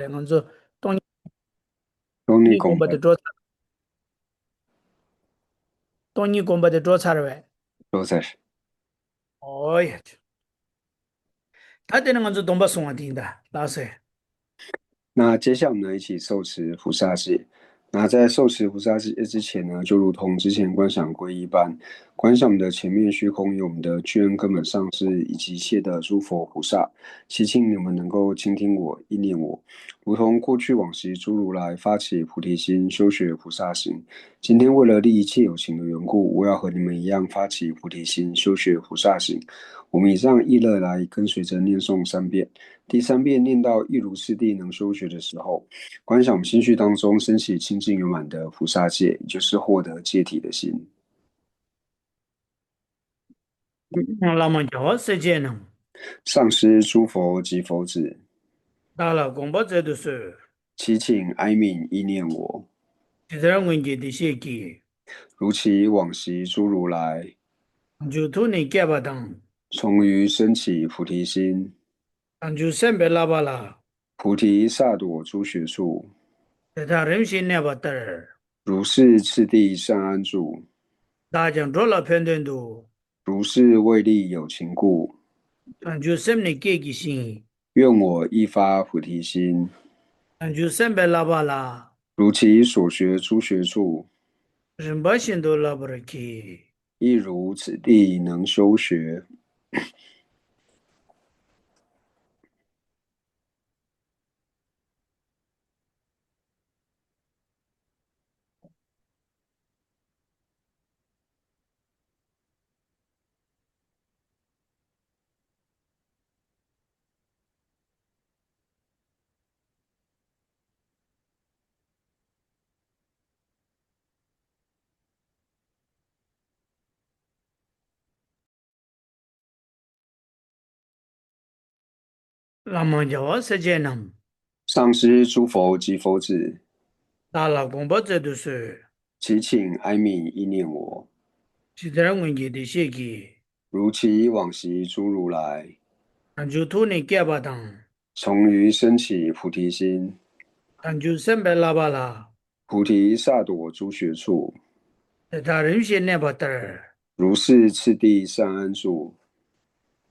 on zo tong Tony ni gomba de Gomba dro tong ni gomba de dro char we都在。oh ya ta de on zo domba song ding da la se 那接下来我们呢，一起受持菩萨戒。那在受持菩萨戒之前呢，就如同之前观想皈依般，观想我们的前面虚空有我们的具恩根本上师以及一切的诸佛菩萨，祈请你们能够倾听我、意念我，如同过去往昔诸如来发起菩提心，修学菩萨行。今天为了利一切有情的缘故，我要和你们一样发起菩提心，修学菩萨行。我们以这样意乐来跟随着念诵3遍。第3遍念到一如次第能修学的时候，观想我们心绪当中升起清净圆满的菩萨戒，也就是获得戒体的心。la ma jo se je no 上师诸佛及佛子，da la gomba ze de se 祈请哀悯意念我，ti de ngwen ge de she ki 如其往昔诸如来，ju tu ni kya ba dang 从于升起菩提心，an ju sem be la ba la 菩提萨埵诸学处，de ta rim shin ne ba tar 如是次第善安住，da jang dro la phen den du 如是为利有情故，an ju sem ni ke ki shin 愿我一发菩提心，an ju sem be la ba la 如其所学诸学处，rim ba shin do la ba ki 亦如此地能修学。la ma jo se je nam 上师诸佛及佛子，da la gomba ze de se 祈请哀悯意念我，ti de ngwen ge de she ki 如其往昔诸如来，an ju tu ni kya ba dang 从于升起菩提心，an ju sem be la ba la 菩提萨埵诸学处，de ta rim shin ne ba tar 如是次第善安住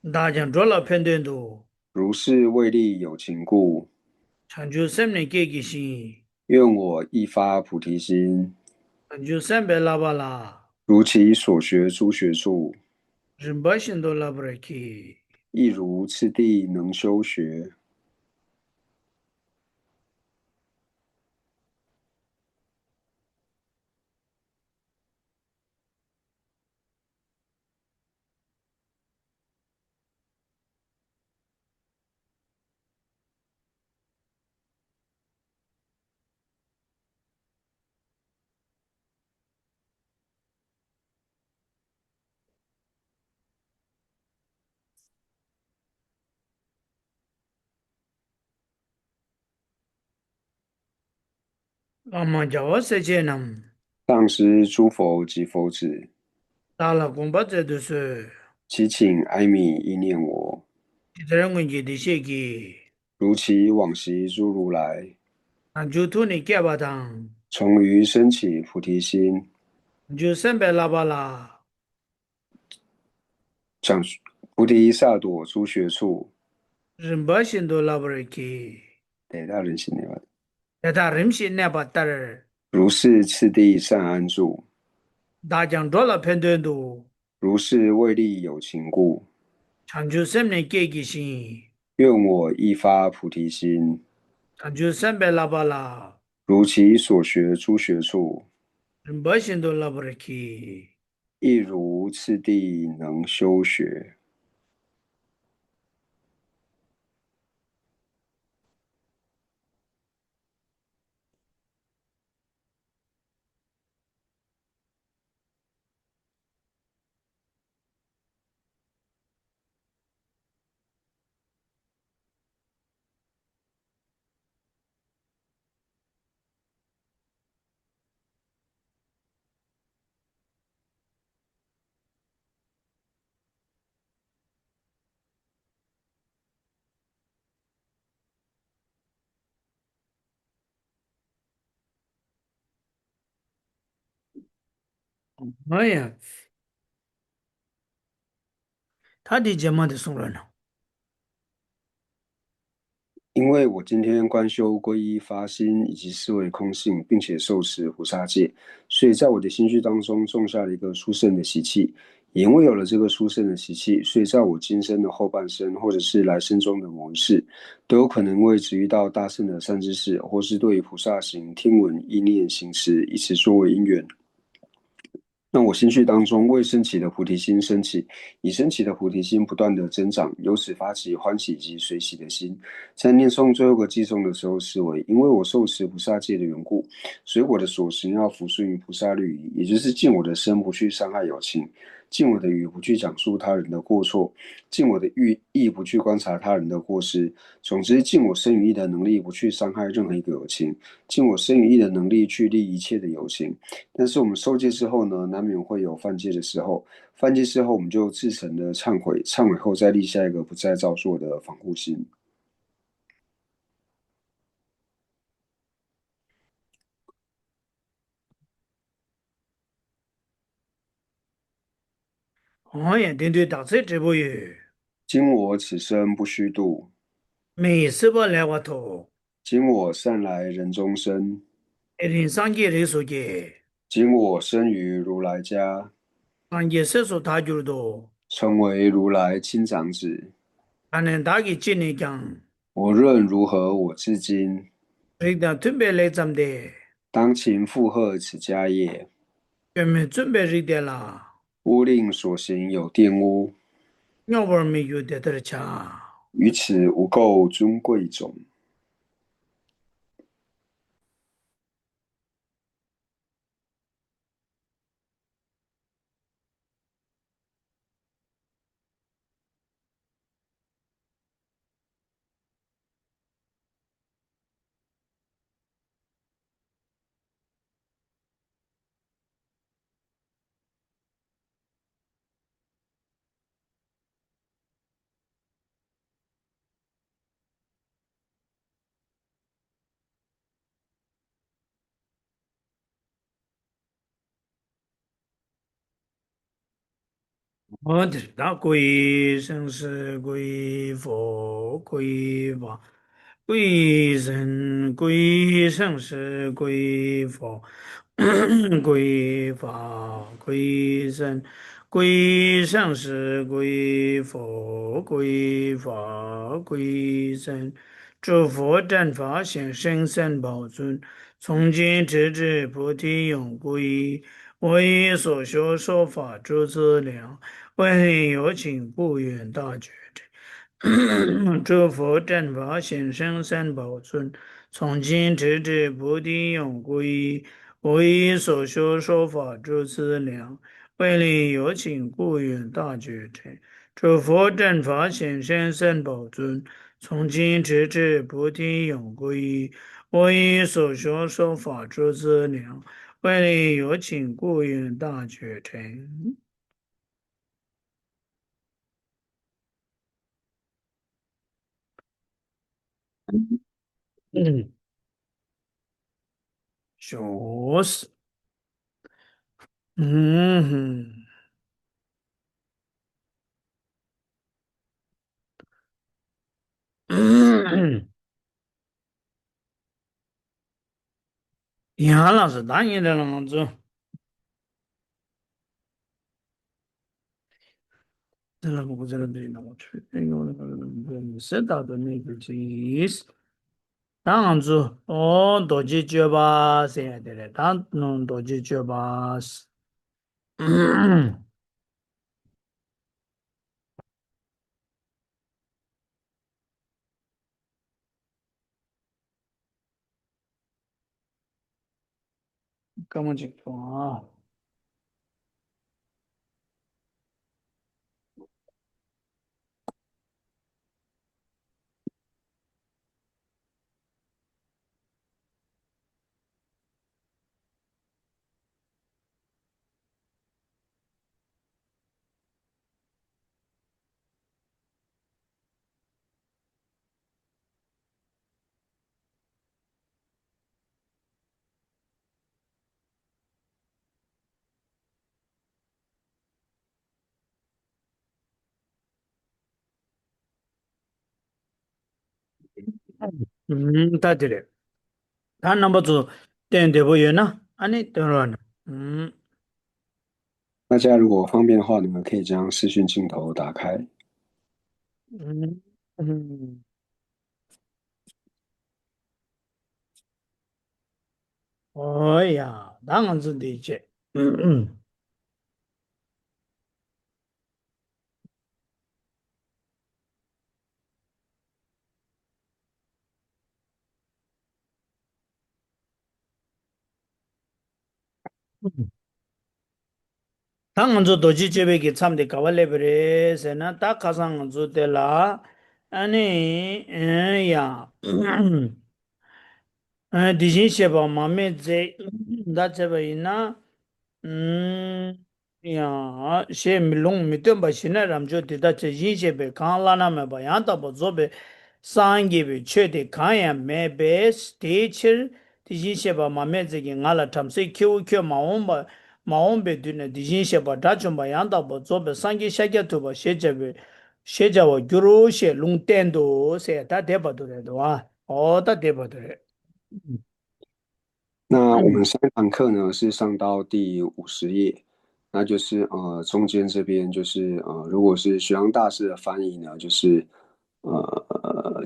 ，da jang dro la phen den du 如是为利有情故，an ju sem ni ke ki shin 愿我一发菩提心，an ju sem be la ba la 如其所学诸学处，rim ba shin do la ba ki 亦如次第能修学。la ma jo se je nam 上师诸佛及佛子，da la gomba ze de se 祈请哀悯意念我，ti de ngwen ge de she ki 如其往昔诸如来，an ju tu ni kya ba dang 从于升起菩提心，an ju sem be la ba la 讲菩提萨埵诸学处，rim ba shin do la ba ki 得大人心了。de ta rim shin ne ba tar 如是次第善安住，da jang dro la phen den du 如是为利有情故，an ju sem ni ke ki shin 愿我一发菩提心，an ju sem be la ba la 如其所学诸学处，rim ba shin do la ba ki 亦如次第能修学。哎呀，他的节目的送人了。因为我今天观修皈依发心以及思维空性，并且受持菩萨戒，所以在我的心绪当中种下了一个殊胜的习气。也因为有了这个殊胜的习气，所以在我今生的后半生，或者是来生中的某一世，都有可能会只遇到大圣的善知识，或是对于菩萨行听闻意念行持，以此作为因缘。让我心绪当中未升起的菩提心升起，已升起的菩提心不断的增长，由此发起欢喜及随喜的心。在念诵最后个偈颂的时候，思维，因为我受持菩萨戒的缘故，所以我的所行要服顺于菩萨律仪，也就是尽我的身不去伤害有情，尽我的语不去讲述他人的过错，尽我的意不去观察他人的过失。总之，尽我身语意的能力不去伤害任何一个有情，尽我身语意的能力去利一切的有情。但是我们受戒之后呢，难免会有犯戒的时候。犯戒之后，我们就自诚的忏悔，忏悔后再立下一个不再造作的防护心。哎呀，对对，大车这不有，今我此生不虚度，没事不来我头，今我善来人中生，一定上街的说节，今我生于如来家，上街厕所他就多，成为如来亲长子。还能打给经理讲，我论如何我至今，谁的准备来咱们的，当勤负荷此家业，准备准备谁的啦？勿令所行有玷污，要不然没有的得抢，于此无垢尊贵种。我的那归生是归佛，归法。归真归圣是归佛，归法归真，归圣是归佛，归法归真。诸佛正法显生身宝尊，从今直至菩提永归依。我以所修说法诸资粮，为有情不远大觉者。诸佛正法显生三宝尊，从今直至菩提永归依。我以所修说法诸资粮，为利有情不远大觉者。诸佛正法显生三宝尊，从今直至菩提永归依。我以所修说法诸资粮，为利有情不远大觉者。嗯，确实。嗯哼，嗯，杨老师当然的郎子，这个我在那边我去，那个是道的那个意思，当然子哦，多解决吧，现在的嘞，当弄多解决吧，是，干么情况啊？ 다 되래. 다 넘버 두, 된 되보여 나? 아니, 되러나.大家如果方便的话，你们可以将视讯镜头打开。음, 음. 어야, 나는 진짜 이제. 당은저 도지 제백이 참데 가발레브레세나 딱 가상 주텔라 아니 야 디진 셰바 마메 제 다체바이나 야 셰 밀롱 미템 바시나 람조 디다체 진셰베 칸라나 메바 야다 보조베 상게베 최대 가야 메베 스테이처 디진 셰바 마메 제기 나라 탐세 큐큐 마옴바 마옴베 드네 디진 셰바 다좀바 야다 보조베 상게 샤게 투바 셰제베 셰자와 규로셰 롱텐도 세다 데바도레도 와 어다 데바도레 那我们上一堂课呢是上到第50页，那就是中间这边就是如果是学阳大师的翻译呢，就是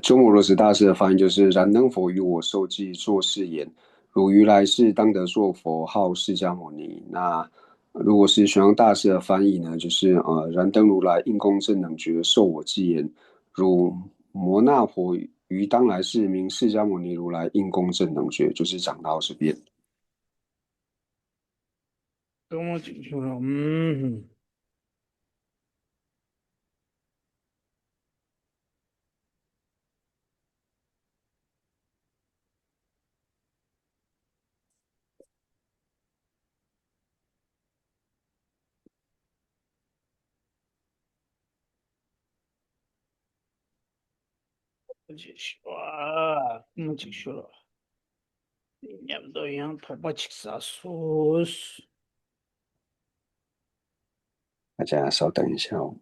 鸠摩罗什大师的翻译就是"燃灯佛与我受记作是言，汝于来世当得作佛，号释迦牟尼"。那如果是玄奘大师的翻译呢，就是燃灯如来应供正等觉，受我记言，汝摩那婆于当来世名释迦牟尼如来应供正等觉，就是讲到这边。너무 지금 와, 지금 냠도 양 토바칙사 소스 大家稍等一下哦。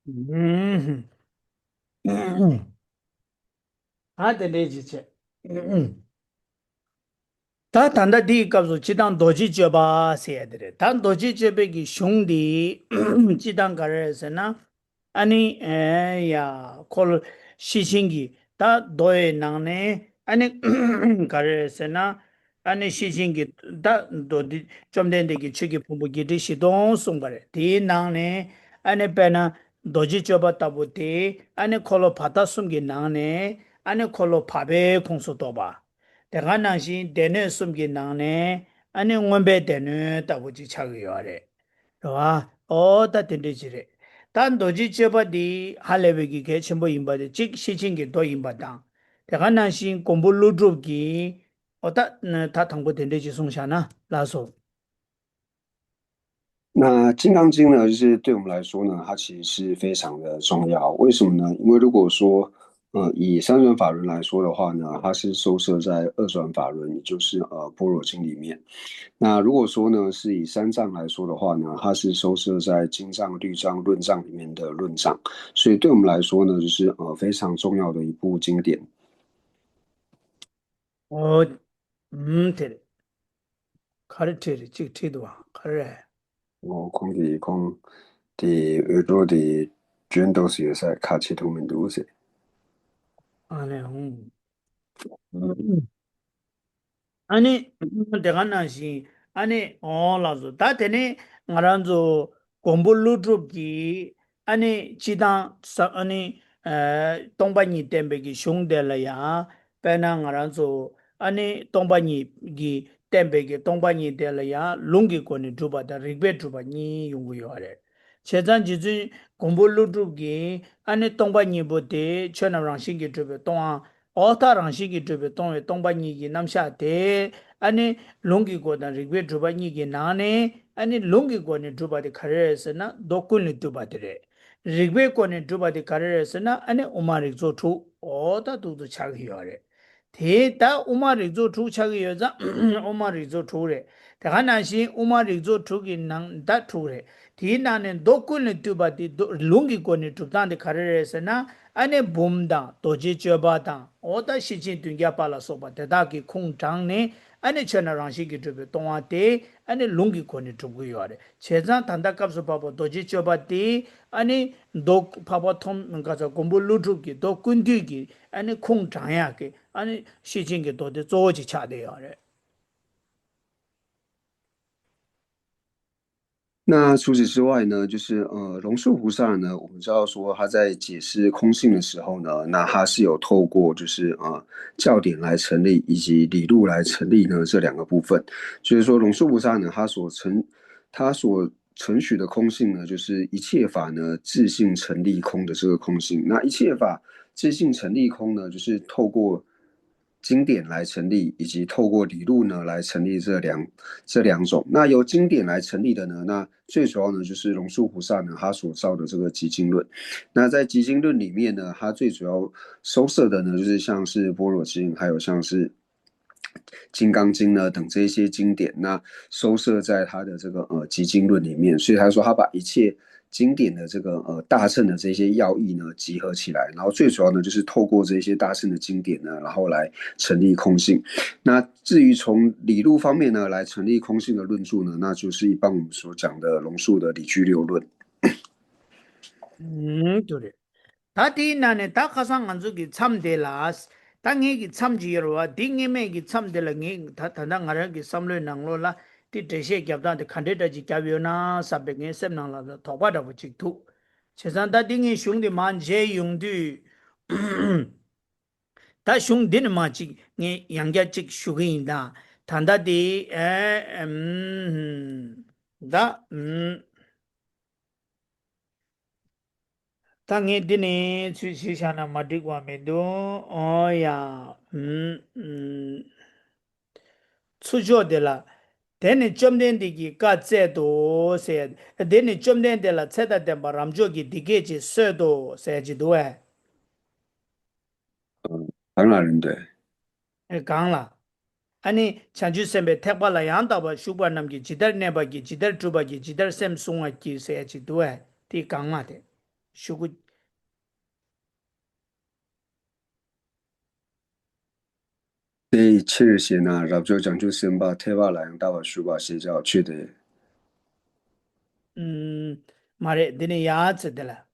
음. 아, 되네 진짜. 다 단다 디 값으로 지당 도지 줘봐 세야 돼. 단 도지 줘배기 슝디 지당 가르에서나 아니 에야 콜 시신기 다 도에 나네 아니 가르에서나 아니 시신기 다 도디 좀 된데기 추기 부부기 시동 송가래 디 나네 아니 배나 도지 줘봐 따부티 아니 콜로 바다 숨기 나네 아니 콜로 파베 공수도 봐. 대가 당신 대뇌 숨기 나네 아니 원배 대뇌 따부지 차기요래. 와 어다 된대지래. 단 도지 접어디 할레베기 개첨부 임바데 직 시칭기 도 임바당. 대가 당신 공부 루드기 어다 다 통보 된대지 송샤나 라소. 那《金刚经》呢，就是对我们来说呢，它其实是非常的重要。为什么呢？因为如果说，以三转法轮来说的话呢，它是收摄在二转法轮，也就是般若经里面。那如果说呢，是以三藏来说的话呢，它是收摄在经藏、律藏、论藏里面的论藏。所以对我们来说呢，就是非常重要的一部经典。어 되래. 카르테리 찍티도와 그래. 空地空的耳朵的全都是有在卡切图门都是。아네. 아니 내가 나시 아니 라zo 다 되네 ngaranzo 공부루 줍기 아니 지당 아니 동반이 템베기 슝델라야 배나 ngaranzo 아니 동반이 기 템베게 동반이 될야 롱기 거니 두바다 리베 두바니 용구요래 제단 지주 공부를 두기 아니 동반이 보데 천하랑 신기 두베 동아 어타랑 신기 두베 동에 동반이기 남샤데 아니 롱기 거다 리베 두바니기 나네 아니 롱기 거니 두바데 카레스나 도꿀니 두바데 리베 거니 두바데 카레스나 아니 오마릭 조투 어다 두두 차기요래 대다 우마리조 투차기 여자 우마리조 투래 대가나시 우마리조 투기 낭다 투래 디나는 도꾼을 뚜바디 룽기권을 뚜단데 가르레스나 안에 봄다 도지저바다 오다 시진 둥겨 발라서바 대다기 콩장네 안에 전화랑시기 뚜베 동아데 안에 룽기권을 뚜고요래 제자 단다값서 바보 도지저바디 아니 도 파바톰 가서 공부루투기 도꾼디기 아니 콩장야게 아니 시진게 도대 조지 차대요.那除此之外呢，就是龙树菩萨呢，我们知道说他在解释空性的时候呢，那他是有透过就是教典来成立以及理路来成立呢这两个部分。就是说龙树菩萨呢，他所承许的空性呢，就是一切法呢自性成立空的这个空性。那一切法自性成立空呢，就是透过经典来成立，以及透过理路呢来成立这两种。那由经典来成立的呢，那最主要呢就是龙树菩萨呢他所造的这个集经论。那在集经论里面呢，它最主要收摄的呢就是像是般若经，还有像是金刚经呢等这些经典，那收摄在他的这个集经论里面。所以他说他把一切经典的这个大乘的这些要义呢集合起来，然后最主要呢就是透过这些大乘的经典呢，然后来成立空性。那至于从理路方面呢来成立空性的论著呢，那就是一般我们所讲的龙树的理居六论。对。다디 나네 다 가상 안주기 참데라스 당해기 참지여와 딩에메기 참데라 다 단당하게 삼로 낭로라 티 대셰 겹다데 칸데다지 겹요나 사백에 셈낭라 도바다 부직투 세상다 딩이 슝디 만제 용디 다 슝디는 마치 네 양갸직 슈기인다 단다디 다 당에 드네 수시샤나 마디과 메도 어야 수조들라 데네 점된디기 까제도 세 데네 점된데라 체다데 바람조기 디게지 쇠도 세지도에 当然人对。강라 아니 찬주sembe 택발라 양다바 슈바남기 지달네바기 지달주바기 지달셈송아기 세지도에 디 강마데 슈구 对，确实呢，然后就讲究先把贴吧来用大把书吧写叫去的。마레 드네 야츠들라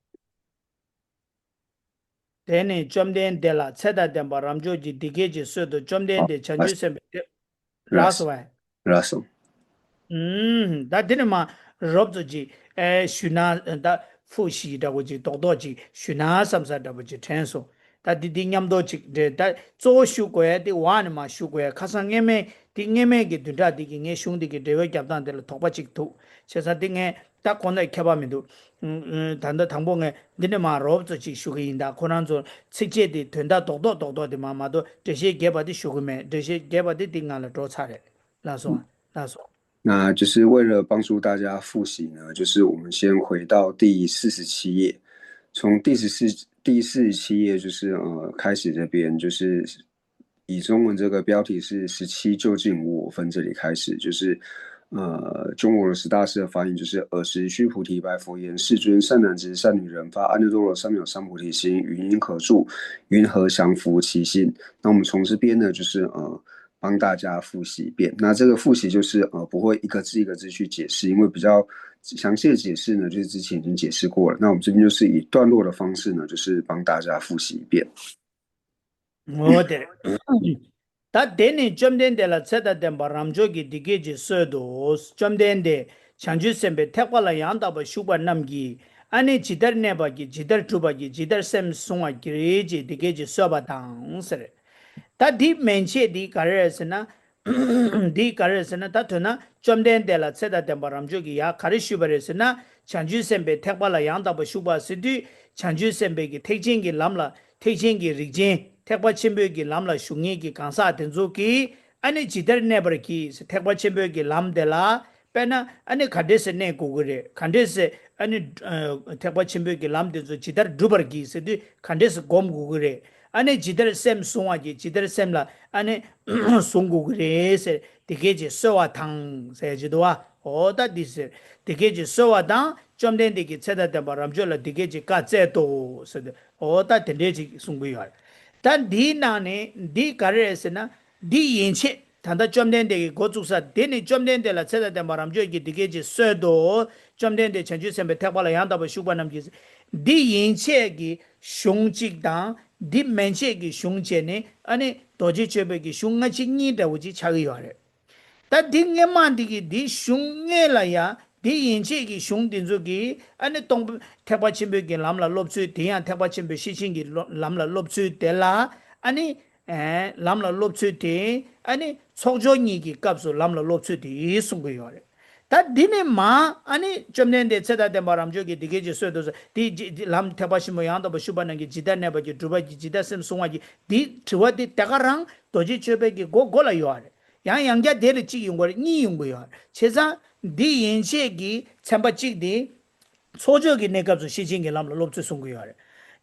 데네 점된 데라 체다된 바람조지 디게지 수도 점된好데 전주sembe，ras 라스와 raso。다 되는마 rob도지 에 슈나 다 fu시다고지 도도지 슈나 삼사다고지 텐소 다 디딩냠도지 다 조슈고에 디 와는마 슈고에 가상에메 딩에메게 두다 디기게 슝디게 데베 잡단들 도바직도 세사딩에 딱 권에 켜바면도 단다 당봉에 니네마 rob도지 슈기인다 코난조 책제디 된다 도도도도디 마마도 대시 개바디 슈고메 대시 개바디 딩알로 도차래 라소那就是为了帮助大家复习呢，就是我们先回到第47页，从第47页就是开始这边，就是以中文这个标题是17究竟无我分这里开始，就是中国的十大师的发音就是尔时须菩提白佛言：世尊，善男子、善女人发阿耨多罗三藐三菩提心，云因何住？云何降伏其心？那我们从这边呢，就是帮大家复习一遍。那这个复习就是不会一个字一个字去解释，因为比较详细的解释呢，就是之前已经解释过了。那我们这边就是以段落的方式呢，就是帮大家复习一遍。어데 다 데니 점된데라 체다된 바람조기 디게지 서도 점된데 창주셈베 택발라 양다바 슈바 남기 아니 지더네바기 지더 투바기 지더 셈 송아 기레지 디게지 서바당스레 다 디 멘체 디 가르스나 디 가르스나 다토나 좀된데라 세다 덴바람주기 야 가르슈버스나 chanjusembe tekbala yangdaba shubha siddhi chanjusembe ki tekjengi lamla tekjengi rikjen tekba chenpyo ki lamla shungye ki kansa tenzo ki ane jidar nebar ki tekba chenpyo ki lamdela pena ane khandese ne kukure khandese ane tekba chenpyo ki lamdenzo jidar dhubar ki siddhi khandese gom kukure ane jidar sem sunwa ki jidar sem la ane sung kukure se dikeje sowa tang se jidwa oda dise dikeji sowa dang chomden diki tseda tenpa ramjo la dikeji ka tse to sade oda tendeji sungu yuwa dan di nane di kare ese na di yinche tanda chomden diki gochuksa dini chomden de la tseda tenpa ramjo ki dikeji so do chomden de chanchu sembe tekpa la yandaba shukpa namji di yinche ki shungchik dang di menche ki shungche ne ane doji chebe ki shunga chi nyi da uji chagi yuwa 다 딩게만디기 디 슝게라야 디 인체기 슝딘조기 아니 동 태바침베기 람라 롭츠 디야 태바침베 시신기 람라 롭츠 데라 아니 에 람라 롭츠 디 아니 속조니기 값소 람라 롭츠 디 숨고요래 다 디네 마 아니 점nen데 세다데 마람조기 디게지 쇠도서 디람 태바시모 양도 슈바는기 지다네바기 두바지 지다셈 송아지 디 트와디 따가랑 도지 쳬베기 고골아요래 yang yang ja de chi yung go ni yung go ya cheza di yin che gi chamba chi di sojo gi ne kap su shi jing gi lam lo chu sung go ya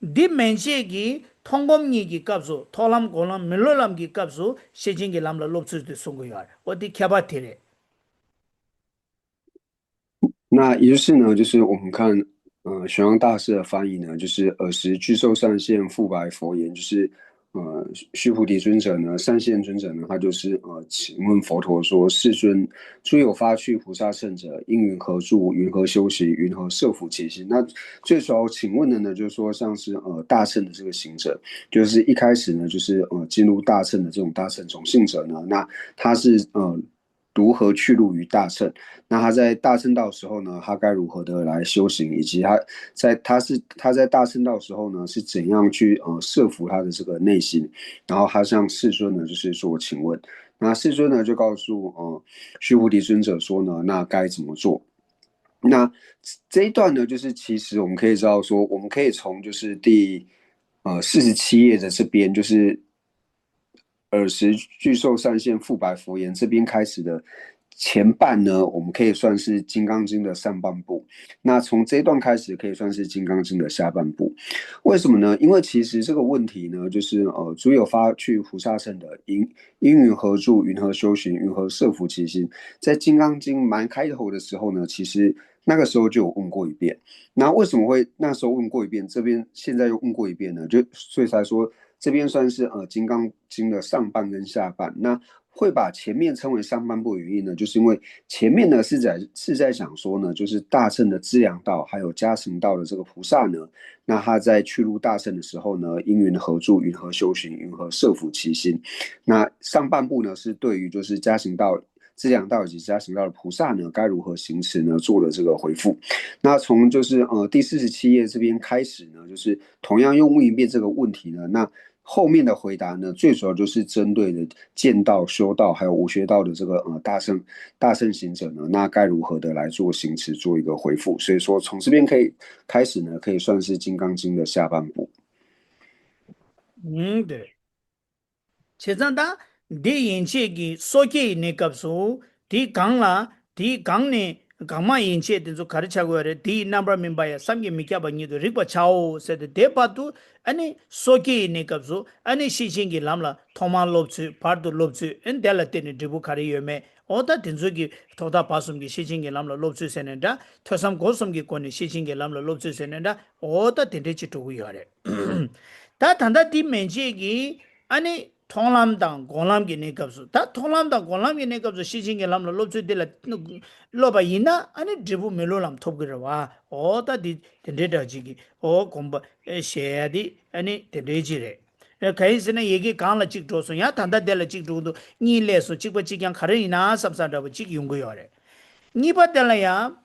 di men che gi thongom ni gi kap su tholam golam milolam gi kap su shi jing gi lam lo chu de sung go ya o di kya ba the re 那也就是呢，就是我们看，玄奘大师的翻译呢，就是尔时巨兽上现，复白佛言，就是须菩提尊者呢，上现尊者呢，他就是请问佛陀说，世尊，诸有发去菩萨圣者，因云何住？云何修习？云何摄伏其心？那最主要请问的呢，就是说像是大乘的这个行者，就是一开始呢，就是进入大乘的这种大乘种姓者呢，那他是如何去入于大乘？那他在大乘道的时候呢，他该如何的来修行，以及他在大乘道的时候呢，是怎样去摄服他的这个内心？然后他向世尊呢，就是说，请问，那世尊呢就告诉须菩提尊者说呢，那该怎么做？那这一段呢，就是其实我们可以知道说，我们可以从就是第47页的这边，就是尔时巨兽上现，复白佛言这边开始的前半呢，我们可以算是《金刚经》的上半部。那从这一段开始，可以算是《金刚经》的下半部。为什么呢？因为其实这个问题呢，就是诸有发去菩萨乘的因云何住？云何修行？云何摄伏其心？在《金刚经》蛮开头的时候呢，其实那个时候就有问过一遍。那为什么会那时候问过一遍？这边现在又问过一遍呢？所以才说。这边算是《金刚经》的上半跟下半，那会把前面称为上半部的原因呢，就是因为前面呢是在讲说呢，就是大乘的资粮道还有加成道的这个菩萨呢，那他在去入大乘的时候呢，因云何住，云何修行，云何摄伏其心。那上半部呢是对于就是加行道。资粮道以及加行道的菩萨呢，该如何行持呢？做了这个回复。那从就是第47页这边开始呢，就是同样又问一遍这个问题呢，那后面的回答呢，最主要就是针对的见道、修道还有无学道的这个大乘行者呢，那该如何的来做行持，做一个回复。所以说从这边可以开始呢，可以算是《金刚经》的下半部。对。切zanda di yinche gi soke ne kapsu di gangla di gangne gangma yinche de zo kharcha go re di number member ya samge mikya ba ni do rikpa chao se de patu ani soke ne kapsu ani shichin gi lamla thoma lobchu pardu lobchu en dela ten dibu khari yome oda dinzo gi thoda pasum gi shichin gi lamla lobchu senenda thosam gosum gi koni shichin gi lamla lobchu senenda oda dinde chi tu yore ta thanda di menche gi ani 통람당 공람기 내갑수 다 통람당 공람기 내갑수 시징게 람로 롭주들라 로바 이나 아니 드부 멜로람 톱그러와 오다디 데데다지기 오 공바 셰야디 아니 데데지레 가이스나 얘기 강라 찍도서 야 단다델라 찍도도 니레서 찍버찍양 가르이나 삽사다부 찍 용거요래 니바델라야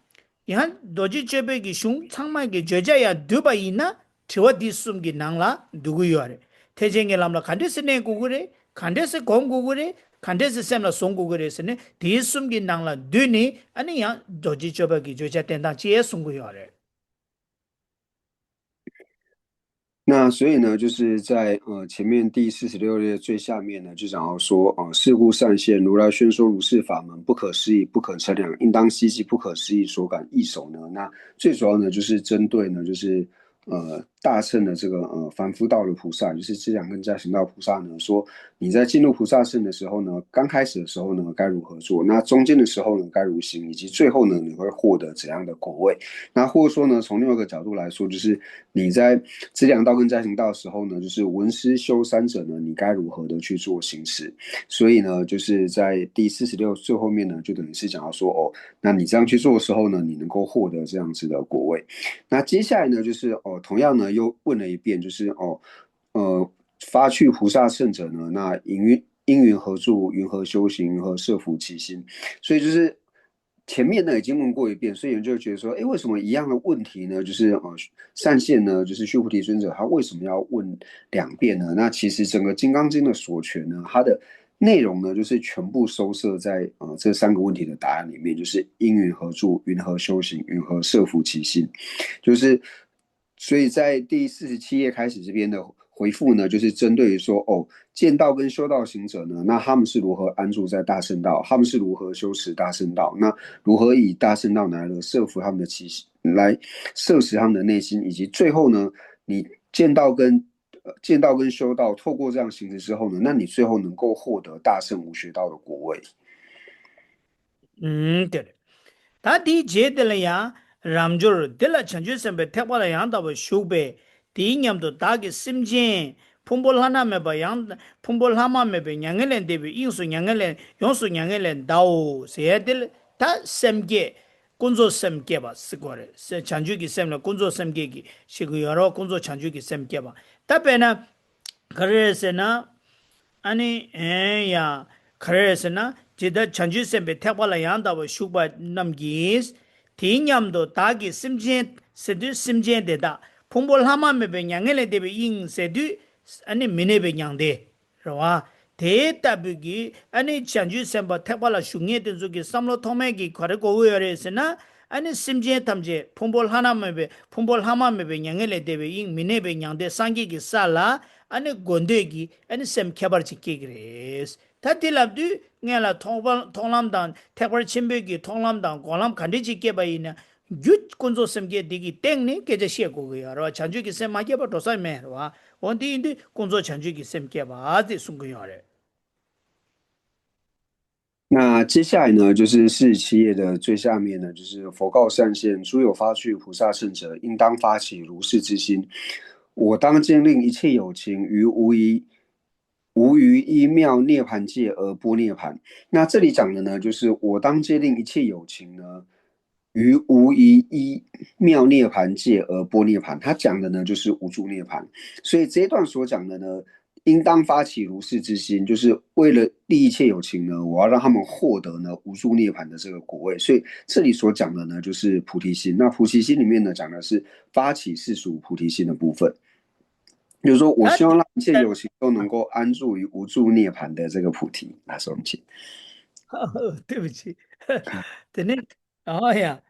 야 도지 제베기 슝 창마게 저자야 두바이나 저디 숨기 낭라 누구요래 태쟁게 람라 칸데스 내 구구레 칸데스 공 구구레 칸데스 셈라 송 구구레스네 디숨기 낭라 드니 아니야 조지 저버기 조자 된다 지에 송구요래 那所以呢，就是在前面第46页最下面呢，就讲到说，事故善现，如来宣说如是法门，不可思议，不可测量，应当希冀不可思议所感异手呢。那最主要呢，就是针对呢，就是大乘的这个凡夫道的菩萨，就是资粮跟加行道菩萨呢，说你在进入菩萨圣的时候呢，刚开始的时候呢，该如何做？那中间的时候呢，该如行，以及最后呢，你会获得怎样的果位？那或者说呢，从另外一个角度来说，就是你在资粮道跟加行道的时候呢，就是闻思修三者呢，你该如何的去做行持？所以呢，就是在第46最后面呢，就等于是讲到说，哦，那你这样去做的时候呢，你能够获得这样子的果位。那接下来呢，就是同样呢又问了一遍，就是发去菩萨圣者呢，那因缘何住，云何修行，云何摄伏其心？所以就是前面呢已经问过一遍，所以有人就觉得说，哎，为什么一样的问题呢？就是善现呢，就是须菩提尊者他为什么要问2遍呢？那其实整个《金刚经》的所权呢，它的内容呢，就是全部收摄在这3个问题的答案里面，就是因云何住，云何修行，云何摄伏其心，就是所以在第47页开始这边的回复呢，就是针对于说见道跟修道行者呢，那他们是如何安住在大圣道，他们是如何修持大圣道，那如何以大圣道来摄服他们的起心，来摄持他们的内心，以及最后呢，你见道跟修道，透过这样行持之后呢，那你最后能够获得大圣无学道的果位。对다디 제들야 람조르 딜라 chanjusembe tekbala 양다고 슈베 디냠도 다게 심진 폼볼 하나메 바양 폼볼 하마메베 냥엘렌 데비 인수 냥엘렌 용수 냥엘렌 다오 세들 다 셈게 군조 셈게 바 스고레 세 chanju기 셈라 군조 셈게기 시그 여러 군조 chanju기 셈게 바 답에나 그래서나 아니 에야 그래서나 제다 chanjusembe tekbala 양다고 슈바 남기스 디냠도 다기 심진 세드 심진데다 폼볼 하마메베 냥엘레 데베 잉 세드 아니 미네베 냥데 라와 데이터비기 아니 chanjusembe tekbala 슝게데 조기 삼로 토메기 거르고 외래스나 아니 심진 탐제 폼볼 하나메베 폼볼 하마메베 냥엘레 데베 잉 미네베 냥데 상기기 살라 아니 gondegi 아니 셈 캬바르치 케그레스 타틸랍두 녜라 통람단 태벌 침베기 통람단 고람 간디지 케바이나 윷 콘조 셈게 디기 땡니 케제 시에고고야 로 찬주기 셈 마게바 도사메와 원디인디 콘조 찬주기 셈 케바 아디 숭고요레 那接下来呢，就是47页的最下面呢，就是佛告善现，诸有发去菩萨圣者，应当发起如是之心。我当见令一切有情，无于依妙涅盘界而波涅盘。那这里讲的呢，就是我当戒令一切有情呢，于无一依妙涅盘界而波涅盘。他讲的呢，就是无住涅盘。所以这一段所讲的呢，应当发起如是之心，就是为了利一切有情呢，我要让他们获得呢无住涅盘的这个果位。所以这里所讲的呢，就是菩提心。那菩提心里面呢，讲的是发起世俗菩提心的部分。就是说我希望让一切有情都能够安住于无住涅盘的这个菩提。来，说我们请。对不起되네 아야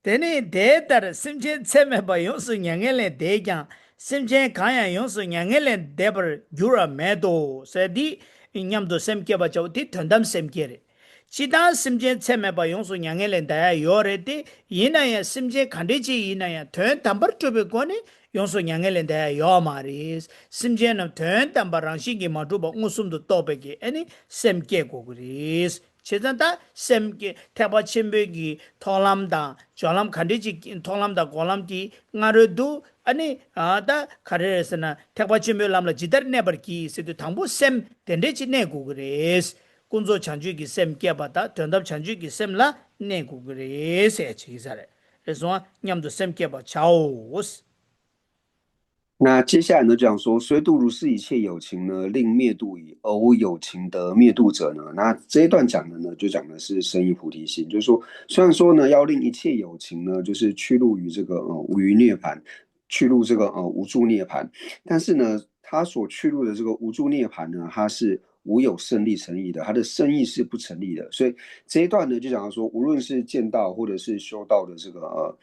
되네 대다르 심제 체메바 용수 냥엘레 대장 심제 가야 용수 냥엘레 데버 유라 메도 세디 인냠도 셈케바 저디 던담 셈케레 지다 심제 체메바 용수 냥엘레 다야 요레디 이나야 심제 간데지 이나야 된 담버 쪼베고니 용수 냥엘레 다야 요마리스 심제는 된 담바랑시기 마두바 우숨도 또베기 아니 셈케고 그리스 제단다 셈게 태바 침베기 통람다 조람 칸디지 통람다 고람디 nga르두 아니 아다 카레스나 태바 침베람라 지다르 네버키 세도 당부 셈 덴데지 네고 그레스 군조 찬주기 셈게 바다 던답 찬주기 셈라 네고 그레스 에치기사레 그래서 냠도 셈게 바 차오스 那接下来呢，讲说虽度如是一切有情呢，令灭度矣，而无有情得灭度者呢？那这一段讲的呢，就讲的是生意菩提心，就是说，虽然说呢，要令一切有情呢，就是去入于这个无余涅盘，去入这个无住涅盘，但是呢，他所去入的这个无助涅槃呢，它是无有胜利成立的，它的胜意是不成立的。所以这一段呢，就讲到说，无论是见道或者是修道的这个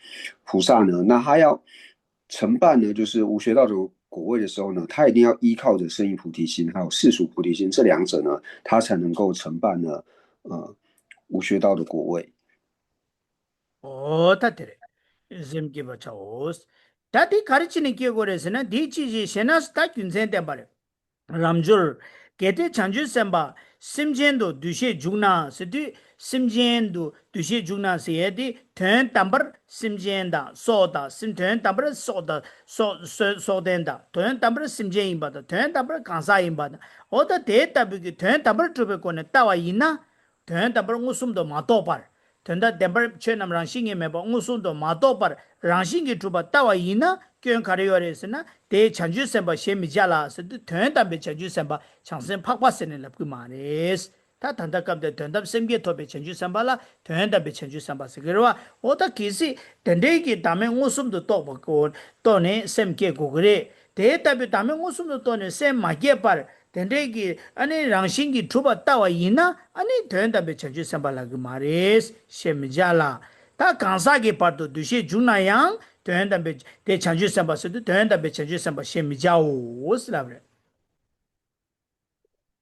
菩萨呢，那他要承办呢，就是无学道的果位的时候呢，他一定要依靠着圣意菩提心，还有世俗菩提心这两者呢，他才能够承办呢，无学道的果位。다 되래. zemki bacha os. 다 디 가르치는 기억으로서는 디치지 세나스 다 균센데 말이야. ramjur kete chanju samba simjendo dushe jugna sidi simjendo dushe jugna se di ten tambar simjenda soda sim ten tambar soda sodenda ten tambar simjen imbada ten tambar kansa imbada oda de tabi ten tambar trube kone tawa ina ten tambar ngusum do matopar tenda dembar chenam rangshingi meba ngusum do matopar rangshingi truba tawa ina kyun karyoresna 대 chanju semba shemi jala se de ten da be chanju semba changsen phakpa sene lap ku mares ta thanda kap de ten da semge to be chanju semba la ten da be chanju semba se gerwa oda kisi tende ki dame ngosum do to ko to ne semke go gre de ta be dame ngosum do to ne sem ma ge par tende ki ane rangshin ki thuba ta wa yina ane ten da be chanju semba la ku mares shemi jala ta kansa ge par do dushe juna yang对，对，强制三八是对，强制三八先比较我是那不是。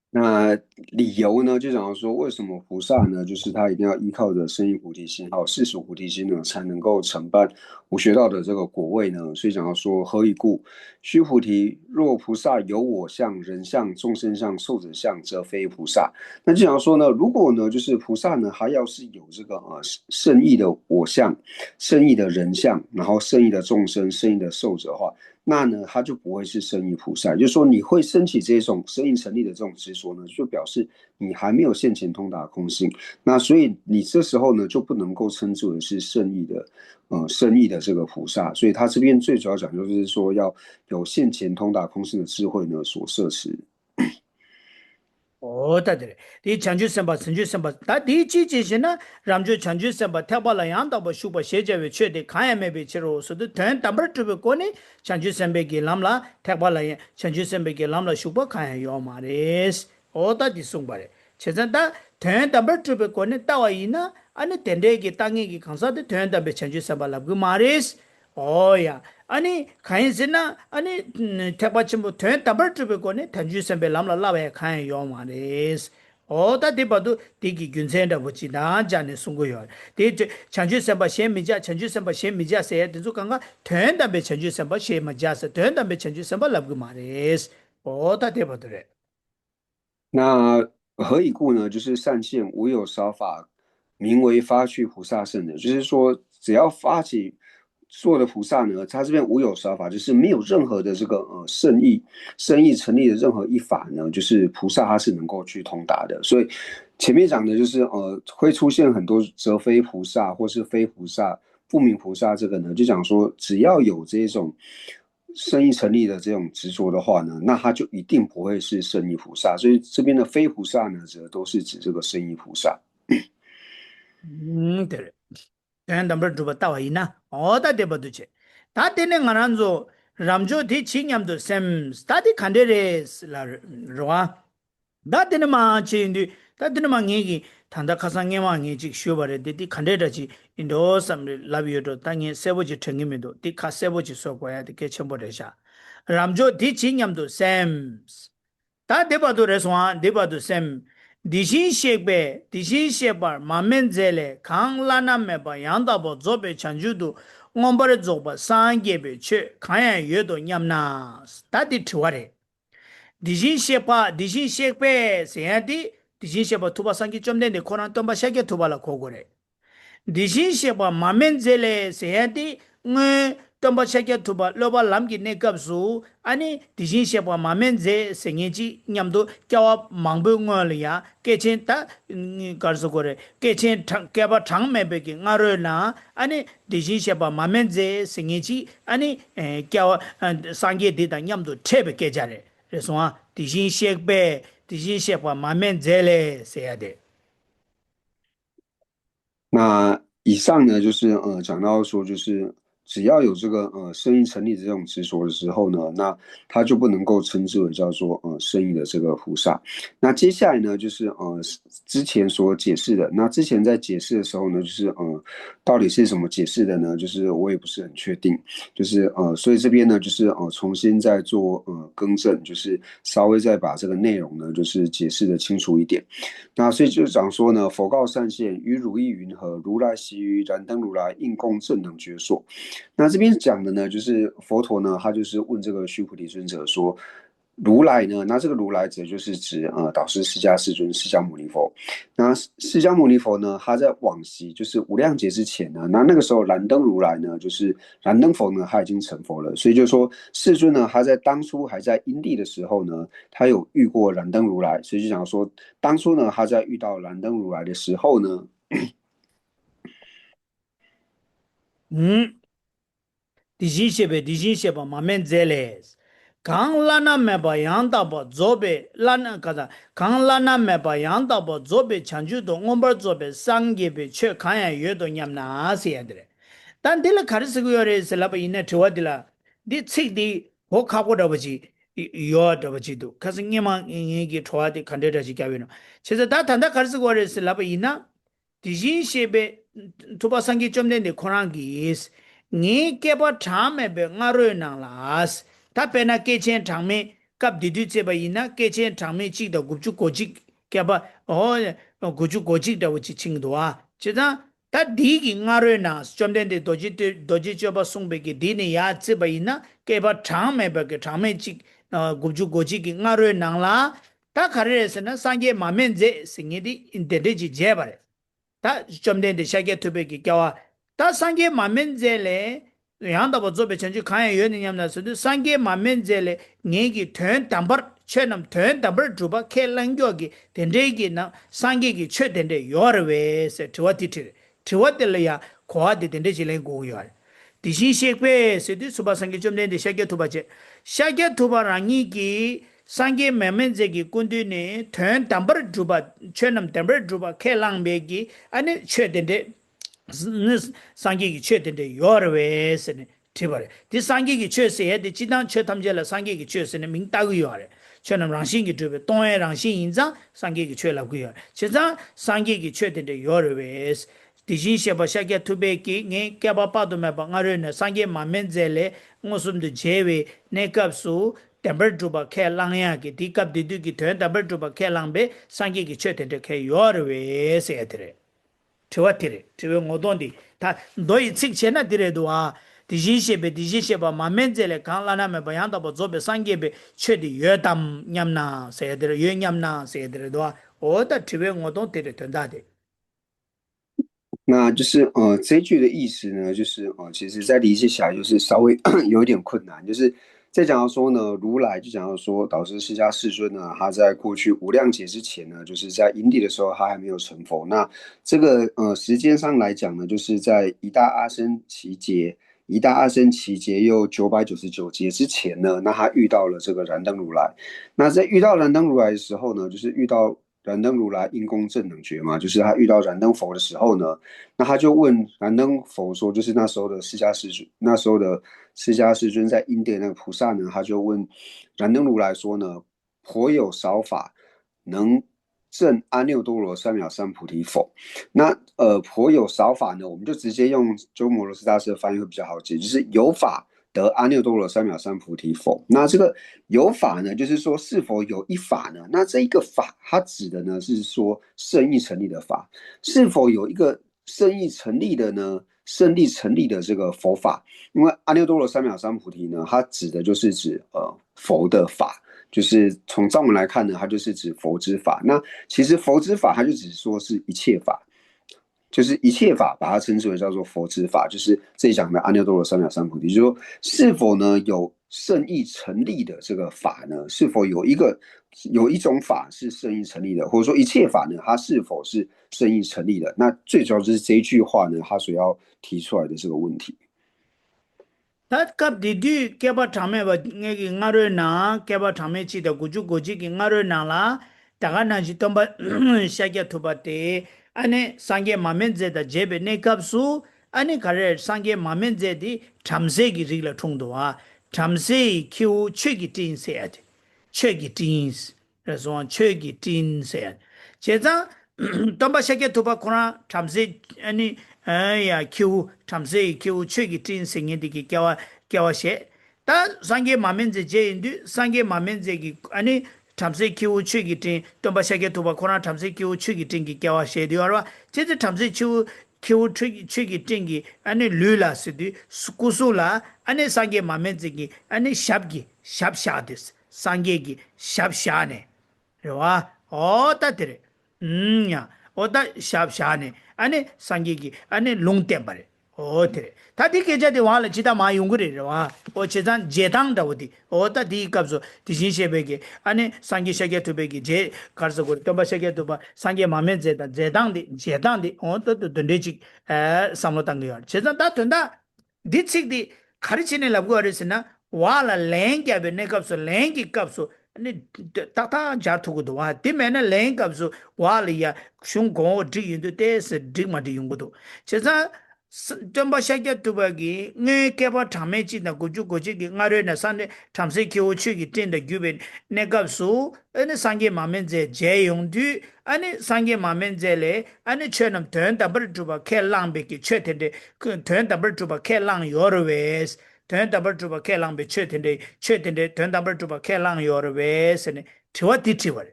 那理由呢，就讲到说，为什么菩萨呢，就是他一定要依靠着圣意菩提心，还有世俗菩提心呢，才能够承办无学道的这个果位呢？所以讲到说，何以故？须菩提，若菩萨有我相、人相、众生相、寿者相，则非菩萨。那就讲说呢，如果呢，就是菩萨呢，他要是有这个圣意的我相、圣意的人相，然后圣意的众生、圣意的寿者的话，那呢，他就不会是生意菩萨。就是说，你会升起这种生意成立的这种执着呢，就表示你还没有现前通达空性。那所以你这时候呢，就不能够称之为是圣意的，圣意的这个菩萨。所以他这边最主要讲就是说，要有现前通达空性的智慧呢所摄持。다 그래. 이 chanju semba, sanju semba. 다 디지 지시나 ramju chanju semba 태발라 양다 뭐 슈퍼 세제베 최대 가야메베 치로 소도 된 담버 투베 코니 chanju sem베기 람라 태발라 chanju sem베기 람라 슈퍼 가야 요 마레스. 오다 디송바레. 제전다 된 담버 투베 코니 따와이나 아니 덴데기 땅이기 강사데 된 담베 chanju semba 랍그 마레스. 오야. 아니 가인스나 아니 택바침부 된 담벌 주베 거네 단주선배 람라 라베 칸 요마레스 어다 디바도 디기 균센다 붙이나 자네 송고요 디 chan주선바 셴미자 chan주선바 셴미자 세 디주강가 된 담배 chan주선바 셴마자스 된 담배 chan주선바 랍그 마레스 어다 디바도레 那何以故呢？就是善现无有少法，名为发去菩萨圣的。就是说，只要发起所有的菩萨呢，他这边无有少法，就是没有任何的这个圣意成立的任何一法呢，就是菩萨他是能够去通达的。所以前面讲的就是会出现很多则非菩萨或是非菩萨、不明菩萨这个呢，就讲说只要有这种圣意成立的这种执着的话呢，那他就一定不会是圣意菩萨。所以这边的非菩萨呢，则都是指这个圣意菩萨。对된 담벌 주바 따와이나 어다 디바도체 다 되는 거란조 ramjo di chinyamdo sem stadi kanderes la roa da denema chindi da denema ngegi thanda khasangge ma ngeji shobare di kanderaji indo samre labiodo tangye seboji thengimido di kha seboji sokwaya di ke chemboresha ramjo di chinyamdo sem 다 데바도 레스와 데바도 셈 디신 셰베 디신 셰바 마멘젤레 강라나메바 양다보 조베 찬주도 옹버레 조바 상게베 체 가야 예도 냠나 다디 투와레 디신 셰파 디신 셰베 세야디 디신 셰바 투바 상기 좀 내네 코란 tom바 셰게 투발라 고고레 디신 셰바 마멘젤레 세야디 응 tomba shakya tuba loba lamki ne kapsu ani dijin shepa mamen ze sengeji nyamdo kyawa mangbo ngol ya kechen ta karso kore kechen kyaba thang mebe ki ngaro na ani dijin shepa mamen ze sengeji ani kyawa sangye de da nyamdo thebe kejare reswa dijin shekbe dijin shepa mamen ze le seyade 那以上呢，就是讲到说，就是只要有这个生意成立的这种执着的时候呢，那它就不能够称之为叫做生意的这个菩萨。那接下来呢，就是之前所解释的，那之前在解释的时候呢，就是到底是怎么解释的呢？就是我也不是很确定，就是所以这边呢，就是重新再做更正，就是稍微再把这个内容呢，就是解释的清楚一点。那所以就讲说呢，佛告善现，于汝意云何？如来习于燃灯如来应供正等觉所。那这边讲的呢，就是佛陀呢，他就是问这个须菩提尊者说，如来呢，那这个如来者就是指导师释迦世尊释迦牟尼佛。那释迦牟尼佛呢，他在往昔就是无量劫之前呢，那个时候燃灯如来呢，就是燃灯佛呢，他已经成佛了，所以就说世尊呢，他在当初还在因地的时候呢，他有遇过燃灯如来，所以就讲说当初呢，他在遇到燃灯如来的时候呢，嗯。디신셰베 마멘 젤레스 강라나 메바 양다보 조베 라나 가다 강라나 메바 양다보 조베 찬주도 옴버 조베 상게베 최 가야 여도 냠나 아세야드레 단 딜라 카르스고 요레스 라바 이네 트와딜라 디 칙디 호카보다버지 요다버지도 카스니마 이게 트와디 칸데다지 가베노 제가 다 단다 카르스고 요레스 라바 이나 디신셰베 투바상기 좀 된데 코랑기 ni keba thame be ngaro nang las ta pena ke chen thame kap didu che ba ina ke chen thame chi da guchu koji keba o guchu koji da uchi ching do a chida ta di gi ngaro na chomden de doji choba sung be gi di ne ya che ba ina keba thame be ke thame chi guchu koji gi ngaro nang la ta khare se na sangye mamen je singi di intende ji je ba 다 점된데 샤게 투베기 껴와 다 상게 만면제래 양다버 조베 전주 가야 여느냐면서도 상게 만면제래 얘기 된 담버 최남 된 담버 주바 켈랑교기 된데기 나 상게기 최된데 요르웨세 트와티티 트와들이야 고아데 된데 질랭 고요 디시셰베 세디 수바상게 점된데 샤게 투바제 샤게 투바랑이기 상게 메멘제기 군드네 된 담버 주바 최남 담버 주바 켈랑베기 아니 최된데 상기기 최된데 요르웨스네 티바레 디 상기기 최세에 디 지당 최탐제라 상기기 최세네 민따고 요레 최남 랑신기 주베 동해 랑신 인자 상기기 최라고요 제자 상기기 최된데 요르웨스 디진셰바 샤게 투베기 네 깨바파도메 방아르네 상게 마멘젤레 무슨도 제웨 네캅수 담버주바 켈랑야기 디캅 디두기 된 담버주바 켈랑베 상기기 최된데 케 요르웨스 에드레 트와티레 트웨 모돈디 다 너희 직전에 드레도아 디진셰바 마멘젤레 강라나메 바얀다보 조베 상게베 최디 여담 냠나 세드레 여냠나 세드레도아 오다 트웨 모돈 데레 된다데 那就是这一句的意思呢，就是其实在理解起来就是稍微有一点困难，就是在讲到说呢，如来就讲到说，导师释迦世尊呢，他在过去无量劫之前呢，就是在因地的时候，他还没有成佛。那这个时间上来讲呢，就是在一大阿僧祇劫。一大阿僧祇劫又999劫之前呢，那他遇到了这个燃灯如来。那在遇到燃灯如来的时候呢，就是遇到燃灯如来因功正等觉嘛，就是他遇到燃灯佛的时候呢，那他就问燃灯佛说，就是那时候的释迦世尊，那时候的释迦世尊在因地的那个菩萨呢，他就问燃灯如来说呢，颇有少法能证阿耨多罗三藐三菩提否？那颇有少法呢，我们就直接用鸠摩罗什大师的翻译会比较好解，就是有法得阿耨多罗三藐三菩提否？那这个有法呢，就是说是否有一法呢？那这一个法，它指的呢是说圣意成立的法，是否有一个圣意成立的呢？圣力成立的这个佛法，因为阿耨多罗三藐三菩提呢，它指的就是指佛的法，就是从藏文来看呢，它就是指佛之法。那其实佛之法，它就只说是一切法，就是一切法，把它称之为叫做佛之法，就是这里讲的阿耨多罗三藐三菩提。就是说，是否呢有圣意成立的这个法呢？是否有一种法是圣意成立的，或者说一切法呢，它是否是圣意成立的？那最主要就是这一句话呢，它所要提出来的这个问题。tat kap di du keba thame ba nge ngaro na keba thame chi da guju goji ki ngaro na la daga na ji tomba shagya thuba te ane sangye mamen ze da jebe ne kap su 아니 가래 상게 마멘제디 참세기 리라 통도와 참세 큐 최기 딘세야 돼. 최기 딘스. 그래서 최기 딘세야. 제가 domba toba kona tamse ani ya q tamse q chegi tin singe diki kyawa she ta sange mamenze je indu sange mamenze gi ani tamse q chegi tin domba toba kona tamse q chegi tin gi kyawa she diwa je tamse q chegi tin gi ani lula sidi kusula ani sange mamenze gi ani shabsha des sange gi shabsha ne 와, 어따들이 야, 어따 샵샤네. 아니 상기기 아니 롱템바레. 어테레. 다디 계자데 와라 지다 마 용그레 와. 어체잔 제당다 어디. 어따 디갑소 디신셰베게 아니 상기셰게 투베게 제 가르서고 톰바셰게 투바 상기 마메 제당디 어떠도 던데지 삼로당겨. 제잔 다 된다. 디칙디 가르치네 라고 하르스나 와라 랭게베 네갑소 랭기 값소 아니 따따 자투고도 와 디메나 랭갑소 와리야 슝고 디인도 데스 디마디 용고도 제가 점바 샤게 두바기 네 개바 담에지나 고주고지기 나르나 산데 탐세 키오치기 틴데 규베 네갑소 아니 상게 마멘제 제용디 아니 상게 마멘제레 아니 쳔엄 던다버 두바 켈랑베기 쳔텐데 그 던다버 두바 켈랑 요르웨스 ten double tuba kelang be chetende ten double tuba kelang yor we sene tiwati tiwal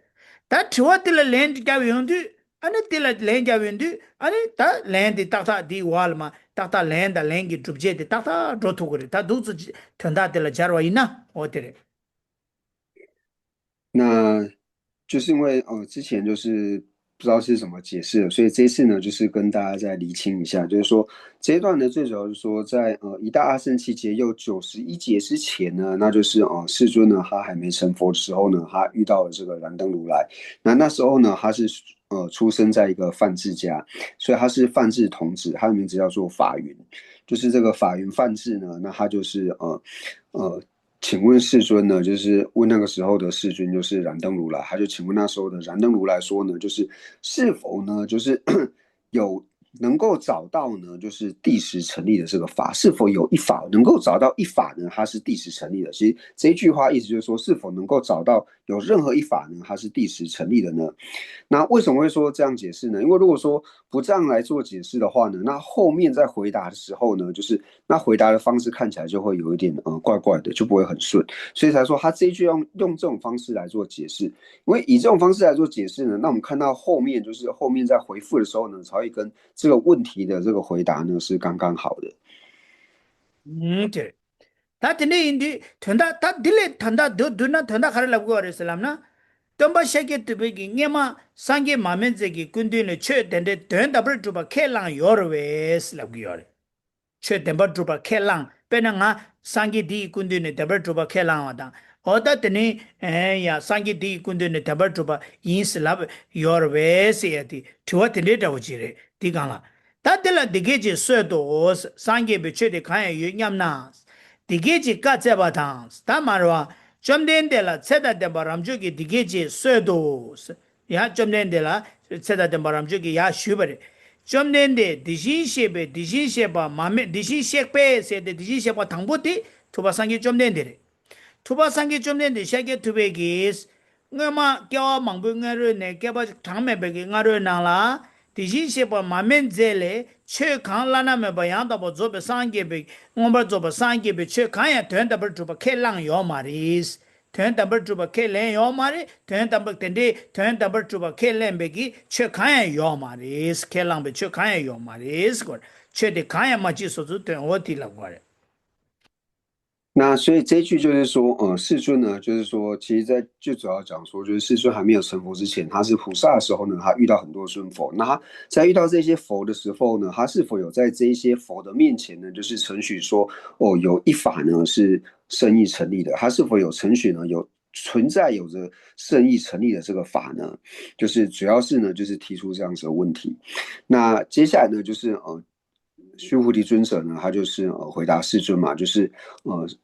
ta tiwati la land ga yondu ane tila land ga yondu ane ta land ta di wal ma ta land lengi tubje de ta rotu gore ta du tenda de la jarwa ina otere 那就是因为之前就是不知道是什么解释了，所以这一次呢，就是跟大家再厘清一下，就是说这一段呢，最主要是说在一大阿僧祇劫又91劫之前呢，那就是世尊呢他还没成佛的时候呢，他遇到了这个燃灯如来，那时候呢他是出生在一个范志家，所以他是范志童子，他的名字叫做法云，就是这个法云范志呢，那他就是请问世尊呢，就是问那个时候的世尊，就是燃灯如来，他就请问那时候的燃灯如来说呢，就是是否呢，就是有能够找到呢，就是第十成立的这个法，是否有一法能够找到一法呢？它是第十成立的。其实这一句话意思就是说，是否能够找到有任何一法呢？它是第十成立的呢？那为什么会说这样解释呢？因为如果说不这样来做解释的话呢，那后面在回答的时候呢，就是那回答的方式看起来就会有一点怪怪的，就不会很顺，所以才说他这一句用这种方式来做解释。因为以这种方式来做解释呢，那我们看到后面就是后面在回复的时候呢，才会跟这个问题的这个回答呢是刚刚好的。对다 드네 인디 턴다 다 딜레 턴다 두나 턴다 가르라고 하랬을람나 덤바 샤게 뜨베기 녜마 상게 마멘제기 군드네 최 덴데 덴다블 두바 켈랑 요르웨스 라고 요레 최 덴바 두바 켈랑 페나가 상게 디 군드네 더블 두바 켈랑 와다 어다드니 에야 상게 디 군드네 더블 두바 인스 라브 요르웨스 야디 투와트네 다오지레 디강라 다들라 디게지 쇠도 상게 베체데 카야 유냠나 디게지 까제바당 스타마르와 점된데라 세다데 바람주기 디게지 쇠도스 야 점된데라 세다데 바람주기 야 슈버레 점된데 디신셰바 마메 디신셰페 세데 디신셰바 당보티 투바상기 점된데레 투바상기 점된데 샤게 투베기스 ngama kyawa mangbu ngaru ne kyaba thangme begi ngaru nangla 디신셰바 마멘젤레 최강라나 메바양다 보조베 상게베 ngomba zoba 상게베 최강야 된다버 주바 켈랑 요마리스 된다버 주바 켈렌 요마리 된다버 텐데 된다버 주바 켈렌베기 최강야 요마리스 켈랑베 최강야 요마리스 거 최대 강야 마치 소주 된 어디라고 그래 那所以这一句就是说，世尊呢，就是说，其实在最主要讲说，就是世尊还没有成佛之前，他是菩萨的时候呢，他遇到很多尊佛。那他在遇到这些佛的时候呢，他是否有在这一些佛的面前呢，就是承许说，有一法呢是圣意成立的，他是否有承许呢，有存在有着圣意成立的这个法呢？就是主要是呢，就是提出这样子的问题。那接下来呢，就是须菩提尊者呢，他就是回答世尊嘛，就是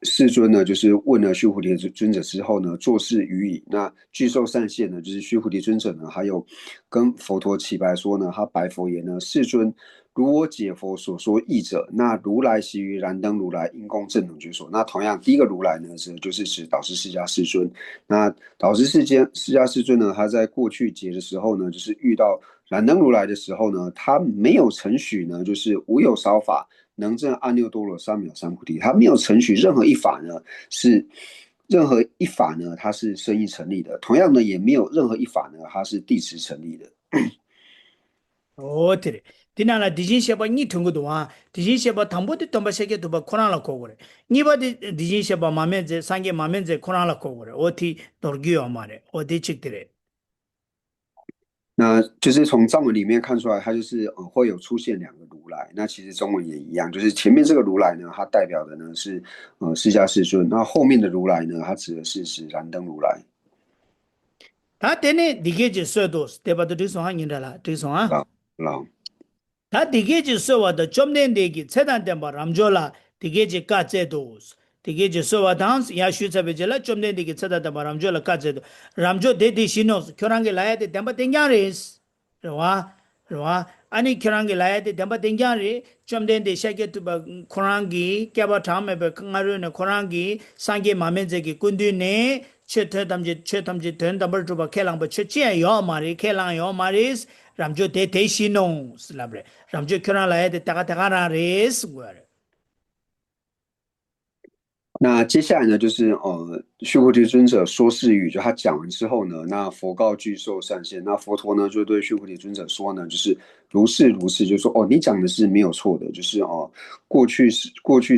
世尊呢就是问了须菩提尊者之后呢，作是语已。那具受善现呢，就是须菩提尊者呢，还有跟佛陀祈白说呢，他白佛言呢，世尊如我解佛所说义者，那如来习于燃灯如来因供正等觉所。那同样，第一个如来呢，就是指导师释迦世尊。那导师释迦世尊呢，他在过去劫的时候呢，就是遇到燃灯如来的时候呢，他没有承许呢，就是无有少法能证阿耨多罗三藐三菩提，他没有承许任何一法呢是。任何一法呢，它是生意成立的；同样呢，也没有任何一法呢，它是地持成立的。오, 그래. 디나라 디진 셰바 니 퉁고도 와. 디진 셰바 담보디 톰바 셰게 도바 코나라 코고래. 니바 디진 셰바 마멘제 상게 마멘제 코나라 코고래. 오티 돌기요 말에. 오디 직들에. 那就是从藏文里面看出来，它就是会有出现两个如来。那其实中文也一样，就是前面这个如来呢，它代表的呢是释迦世尊，那后面的如来呢，它指的是燃灯如来。다 되네 디게지 써도 데바도 디송한 인라라. 디송아. 老。 다 디게지 써와도 좀된 데기 세단 템바 람졸라 디게지 까제도스. 디게지 써와 단스 야슈자베젤라 좀된 데기 세단 템바 람졸라 까제도. 람조 데디시노스 교랑게 라야데 템바 땡야레스. 와. 와 아니 교랑게 라야데 템바 땡야레 좀된 데 샤게 투바 코랑기 깨바 타메베 강아르네 코랑기 상게 마멘제기 군디네 최탐지 된다벌 주바 켈랑바 최치에 요 말이 켈랑 요 말이스 람조 데데시노 슬라브레 람조 교랑라야데 따가따가라레스 거래 那接下来呢，就是须菩提尊者说誓语，就他讲完之后呢，那佛告具受善现，那佛陀呢就对须菩提尊者说呢，就是如是如是，就说你讲的是没有错的，就是过去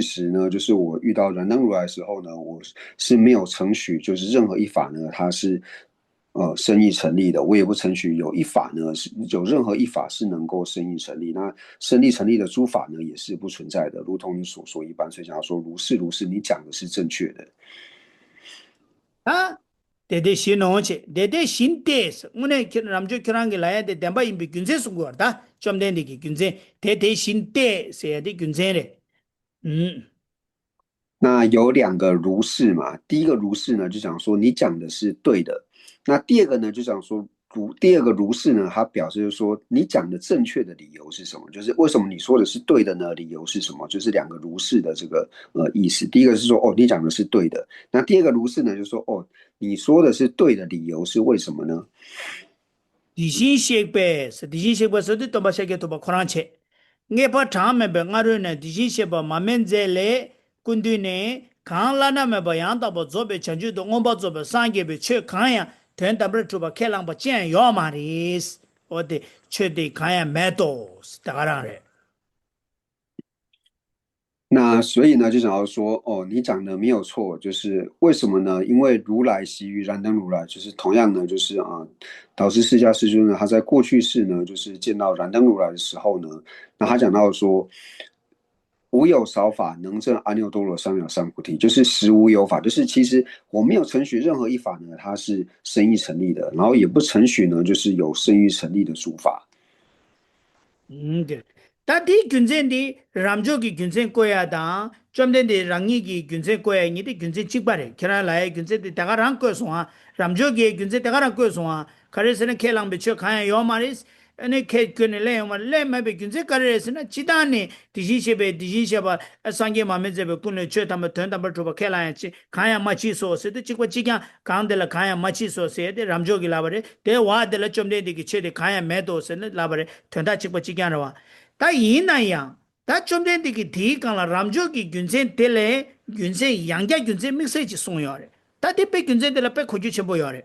时呢，就是我遇到燃灯如来的时候呢，我是没有承许，就是任何一法呢，它是生意成立的，我也不承许有一法呢是有任何一法是能够生意成立。那生意成立的诸法呢也是不存在的，如同你所说一般。所以讲说如是如是，你讲的是正确的。 아 데데시노체 데데신데스 문에 람조 교랑게 라야데 덴바 임비 균세 수고다 좀 된디기 균세 데데신데스야데 균세레那有两个如是嘛，第一个如是呢，就讲说你讲的是对的。那第二个呢，就讲说第二个如是呢，它表示就是说你讲的正确的理由是什么？就是为什么你说的是对的呢？理由是什么？就是两个如是的这个意思。第一个是说你讲的是对的。那第二个如是呢，就是说你说的是对的理由是为什么呢？ 디신셰베스도 또바셰게 또바 코란체 녜파 타메베 nga르네 디신셰바 마멘젤레 군디네 강라나메바 양다바 조베 전주도 옹바 조베 상게베 최 강야 된다버 조바 켈랑바 젠 요마리스 어디 최대 강야 메도스 다가라레 那所以呢，就想要说，你讲的没有错，就是为什么呢？因为如来习于燃灯如来，就是同样呢，就是导师释迦世尊呢，他在过去世呢，就是见到燃灯如来的时候呢，那他讲到说，无有少法能证阿耨多罗三藐三菩提，就是实无有法，就是其实我没有承许任何一法呢，它是生意成立的，然后也不承许呢，就是有生意成立的诸法。네. 다디 균센디 람조기 균센 거야다. 좀된디 랑이기 균센 거야. 니디 균센 찍바래. 캐나라의 균센디 다가랑 거소아. 람조기 균센 다가랑 거소아. 가르스는 켈랑 비쳐 가야 요 말이스. 아니 케 균레 요 말레 마베 균센 가르스나 지다니 디지셰바 상게 마메제베 군레 쳬담 던담 조바 켈라야치 가야 마치 소세데 찍고 찍야 강델라 가야 마치 소세데 람조기 라바레 대와델라 좀된디 쳬데 가야 메도스네 라바레 던다 찍고 찍야라와 다 이나야 다 좀된디기 디강라 람조기 균센 텔레 균센 양자 균센 믹스지 송요래 다 디페 균센 텔레 페 코주 쳬보요래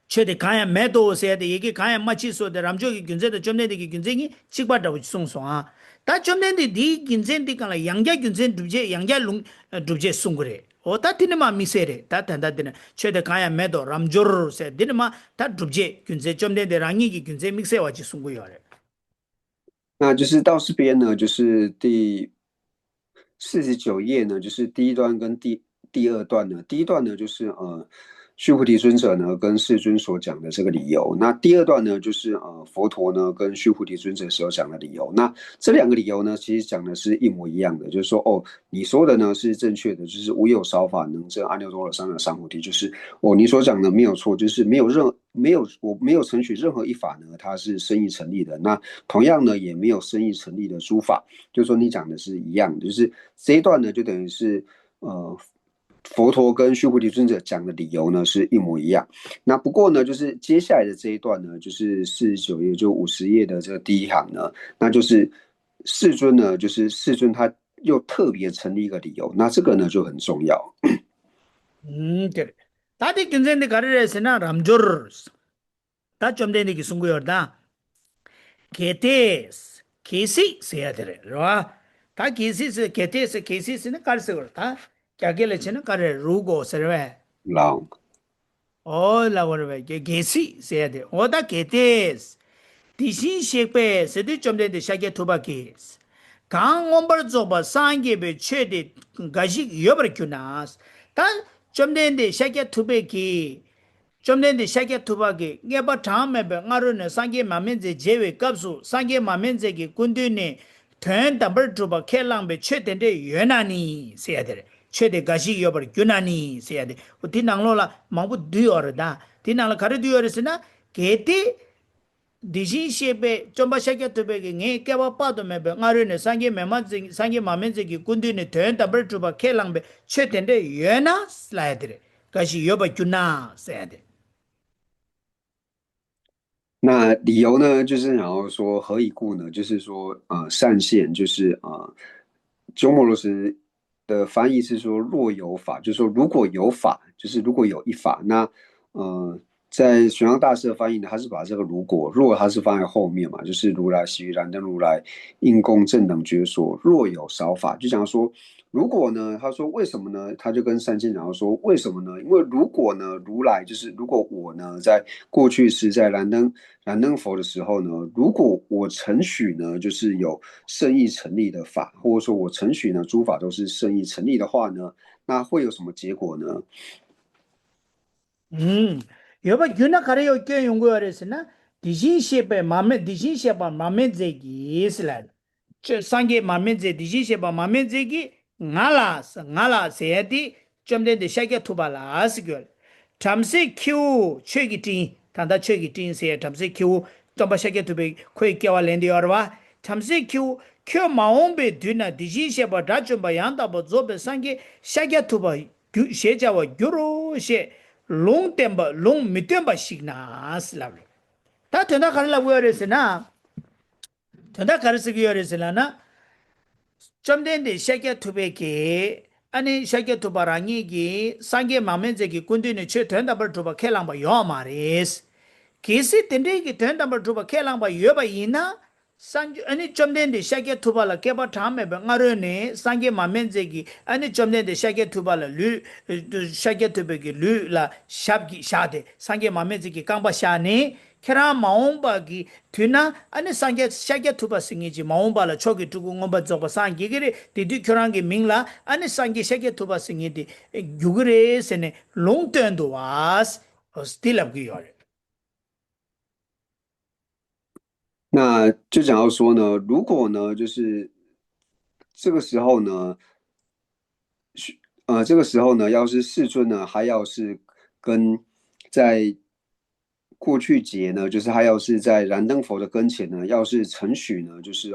최대 가야 메도세데 얘기 가야 마치소데 람조기 균센데 좀된디기 균센이 찍바다고 송송아 다 좀된디 디 균센디 강라 양자 균센 두제 양자 룽 두제 송그래 오다 티네마 미세레 다 단다드네 최대 가야 메도 람조르세 디네마 다 두제 균센 좀된데 랑이기 균센 믹스와지 송고요래 那就是到这边呢，就是第49页呢，就是第一段跟第二段呢。第一段呢，就是须菩提尊者呢跟世尊所讲的这个理由。那第二段呢，就是佛陀呢跟须菩提尊者所讲的理由。那这两个理由呢，其实讲的是一模一样的，就是说哦，你说的呢是正确的，就是无有少法能证阿耨多罗三藐三菩提，就是哦你所讲的没有错，就是我没有承许任何一法呢，它是生意成立的。那同样呢，也没有生意成立的诸法，就是说你讲的是一样的，就是这一段呢，就等于是佛陀跟须菩提尊者讲的理由呢是一模一样。那不过呢，就是接下来的这一段呢，就是49页就50页的这个第一行呢，那就是世尊呢，就是世尊他又特别成立一个理由，那这个呢就很重要。그래. 다들 근데 가르레스나 람조르스. 다 좀데니 기승구여다. 게테스. 케시 세야데레. 라. 다 케시스 게테스 케시스는 가르스거다. 꺄겔레치는 가르 루고 서베. 老 라고르베. 게시 세야데. 오다 게테스. 디신 셰페 세디 좀데니 샤게 투바케스. 강 엄버 조바 상게베 최대 가식 여버큐나스. 다 좀데니 샤게 투베키 좀nen데 샤게 투바게 녜바 타메베 ngaru네 상게 마멘제 제웨 갑수 상게 마멘제기 군드네 된 담벌 투바 켈랑베 최된데 연나니 세야데 최대 가시 여버 균나니 세야데 우티낭로라 마부 뒤어르다 티낭라 가르 뒤어르스나 게티 디신셰베 좀바 샤게 투베게 녜 깨바 빠도메베 ngaru네 상게 메마제 상게 마멘제기 군드네 된 담벌 투바 켈랑베 최된데 연나 슬라이데 가시 여버 균나 세야데那理由呢，就是然后说何以故呢？就是说善现，就是鸠摩罗什的翻译是说若有法，就是说如果有法，就是如果有一法，那在玄奘大师的翻译呢，他是把这个若他是放在后面嘛，就是如来喜于燃灯如来应供正等觉所，若有少法，就讲说如果呢，他说为什么呢？他就跟善现讲说为什么呢？因为如果呢，如来就是如果我呢，在过去是在燃灯佛的时候呢，如果我承许呢，就是有圣意成立的法，或者说我承许呢，诸法都是圣意成立的话呢，那会有什么结果呢？여봐 유나 가려요 껴 연구하랬으나 디신셰베 마메 디신셰바 마메제기 있으라 저 상게 마메제 디신셰바 마메제기 나라 세디 좀데데 샤게 투발라스걸 잠시 큐 최기팅 단다 최기팅 세 잠시 큐 좀바 샤게 투베 코이 껴와 렌디어와 잠시 큐 마옴베 뒤나 디신셰바 다좀바 양다바 조베 상게 샤게 투바 셰자와 교로셰 long temba long mitemba signas la ta tenda kala weresena tenda karisi weresena na chamden de shakya tubeke ani shakya tubarangi gi sange mamenje gi kundine che tenda bar tuba kelang ba yo mares kisi tende gi tenda bar tuba kelang ba yo ba ina sanju ani chamden de shakya tubala keba thame ba ngarone sange mamenje gi ani chamden de shakya tubala lu shakya tubeke lu la shabgi shade sange mamenje gi kangba shane kera maomba gi tuna ani sange shakya tuba singi ji maomba la chogi tugu ngomba zoba sange gire didi kyorangi mingla ani sange shakya tuba singi di yugure sene long tendo was still up gi yore 那就讲到说呢，如果呢，就是这个时候呢，这个时候呢，要是世尊呢，他要是跟在过去劫呢，就是他要是在燃灯佛的跟前呢，要是承许呢，就是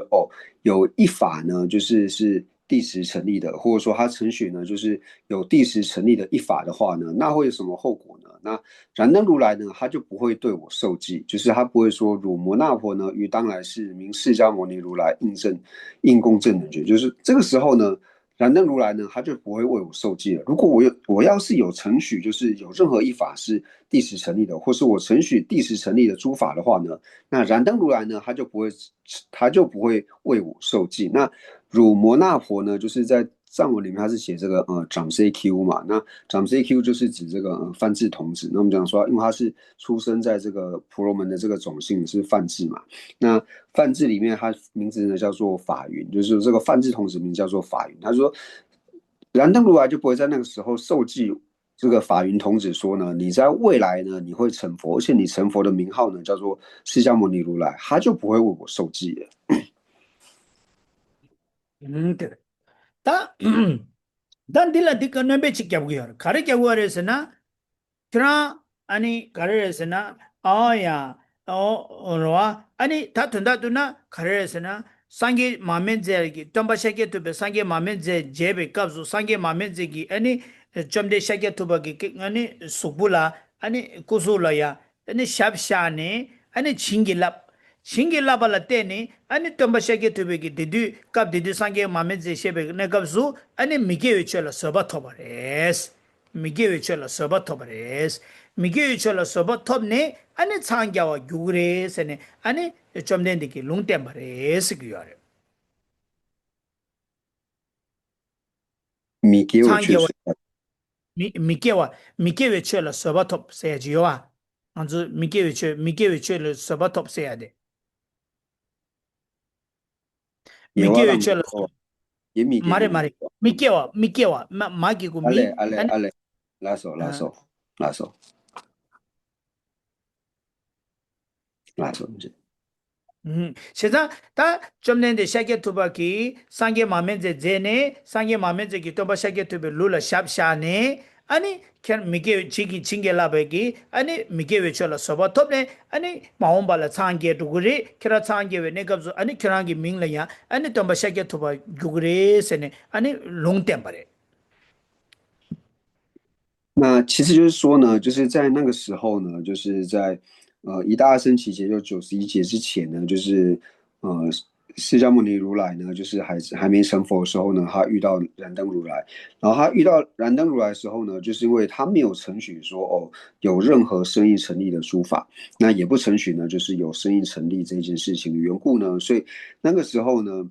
有一法呢，是第十成立的，或者说他承许呢，就是有第十成立的一法的话呢，那会有什么后果呢？那燃灯如来呢，他就不会对我受记，就是他不会说汝摩那婆呢，于当来世名释迦牟尼如来应供正等觉，就是这个时候呢。燃灯如来呢，他就不会为我受记了。如果我要是有承许，就是有任何一法是第十成立的，或是我承许第十成立的诸法的话呢，那燃灯如来呢，他就不会为我受记。那汝摩那婆呢，就是在藏文里面他是写这个长 CQ 嘛，那长 CQ 就是指这个梵志童子。那我们讲说，因为他是出生在这个婆罗门的这个种姓是梵志嘛，那梵志里面他名字呢叫做法云，就是这个梵志童子名叫做法云。他说燃灯如来就不会在那个时候受记这个法云童子说呢，你在未来呢，你会成佛，而且你成佛的名号呢叫做释迦牟尼如来，他就不会为我受记了。그래. 다, 단 딜라 디카는 배치 겹고요. 가르 겹고래서나 그러나 아니 가르래서나 아야 어로와 아니 다 된다도나 가르래서나 상게 마멘제기 덤바샤게 투베 상게 마멘제 제베 갑수 상게 마멘제기 아니 점데 샤게 투바기 아니 수불라 아니 kusulaya 아니 샵샤네 아니 징길랍 때니 아니 덤바샤게 투베기 디디 갑 디디 상게 마멘제 셰베 네 갑수 아니 미게 외쳐라 서바 토바레스 미게 외쳐라 서바 토바레스 미게 외쳐라 서바 톱네 아니 창갸와 유그레스네 아니 점된디기 롱템바레스 그요레 你给我去 창갸와 是 미게 외쳐라 서바 톱 세지요아 안주 미게 외쳐라 서바 톱 세야데 也要 미게 让 외쳐라 哦，也米给 말해 古米，말해 미게와 마기고 阿嘞 미 阿嘞 아니 阿嘞，拉手拉 어, 手拉手拉手，세상 다 점내데 샤게 투바키 상게 마멘제 제네 상게 마멘제 기토바 샤게 투베 룰라 샵샤네 아니 캔 미게 지기 징게라베기 아니 미게 외쳐라 서바 톱네 아니 마옴발라 상게 두그리 키라 상게 웨 네갑조 아니 키랑기 밍라야 아니 톰바 샤게 투바 구그레세네 아니 롱템바레 那其实就是说呢，就是在那个时候呢，就是在一大生期节就91节之前呢，就是释迦牟尼如来呢，就是还没成佛的时候呢，他遇到燃灯如来，然后他遇到燃灯如来的时候呢，就是因为他没有承许说哦有任何生意成立的诸法，那也不承许呢，就是有生意成立这件事情的缘故呢，所以那个时候呢。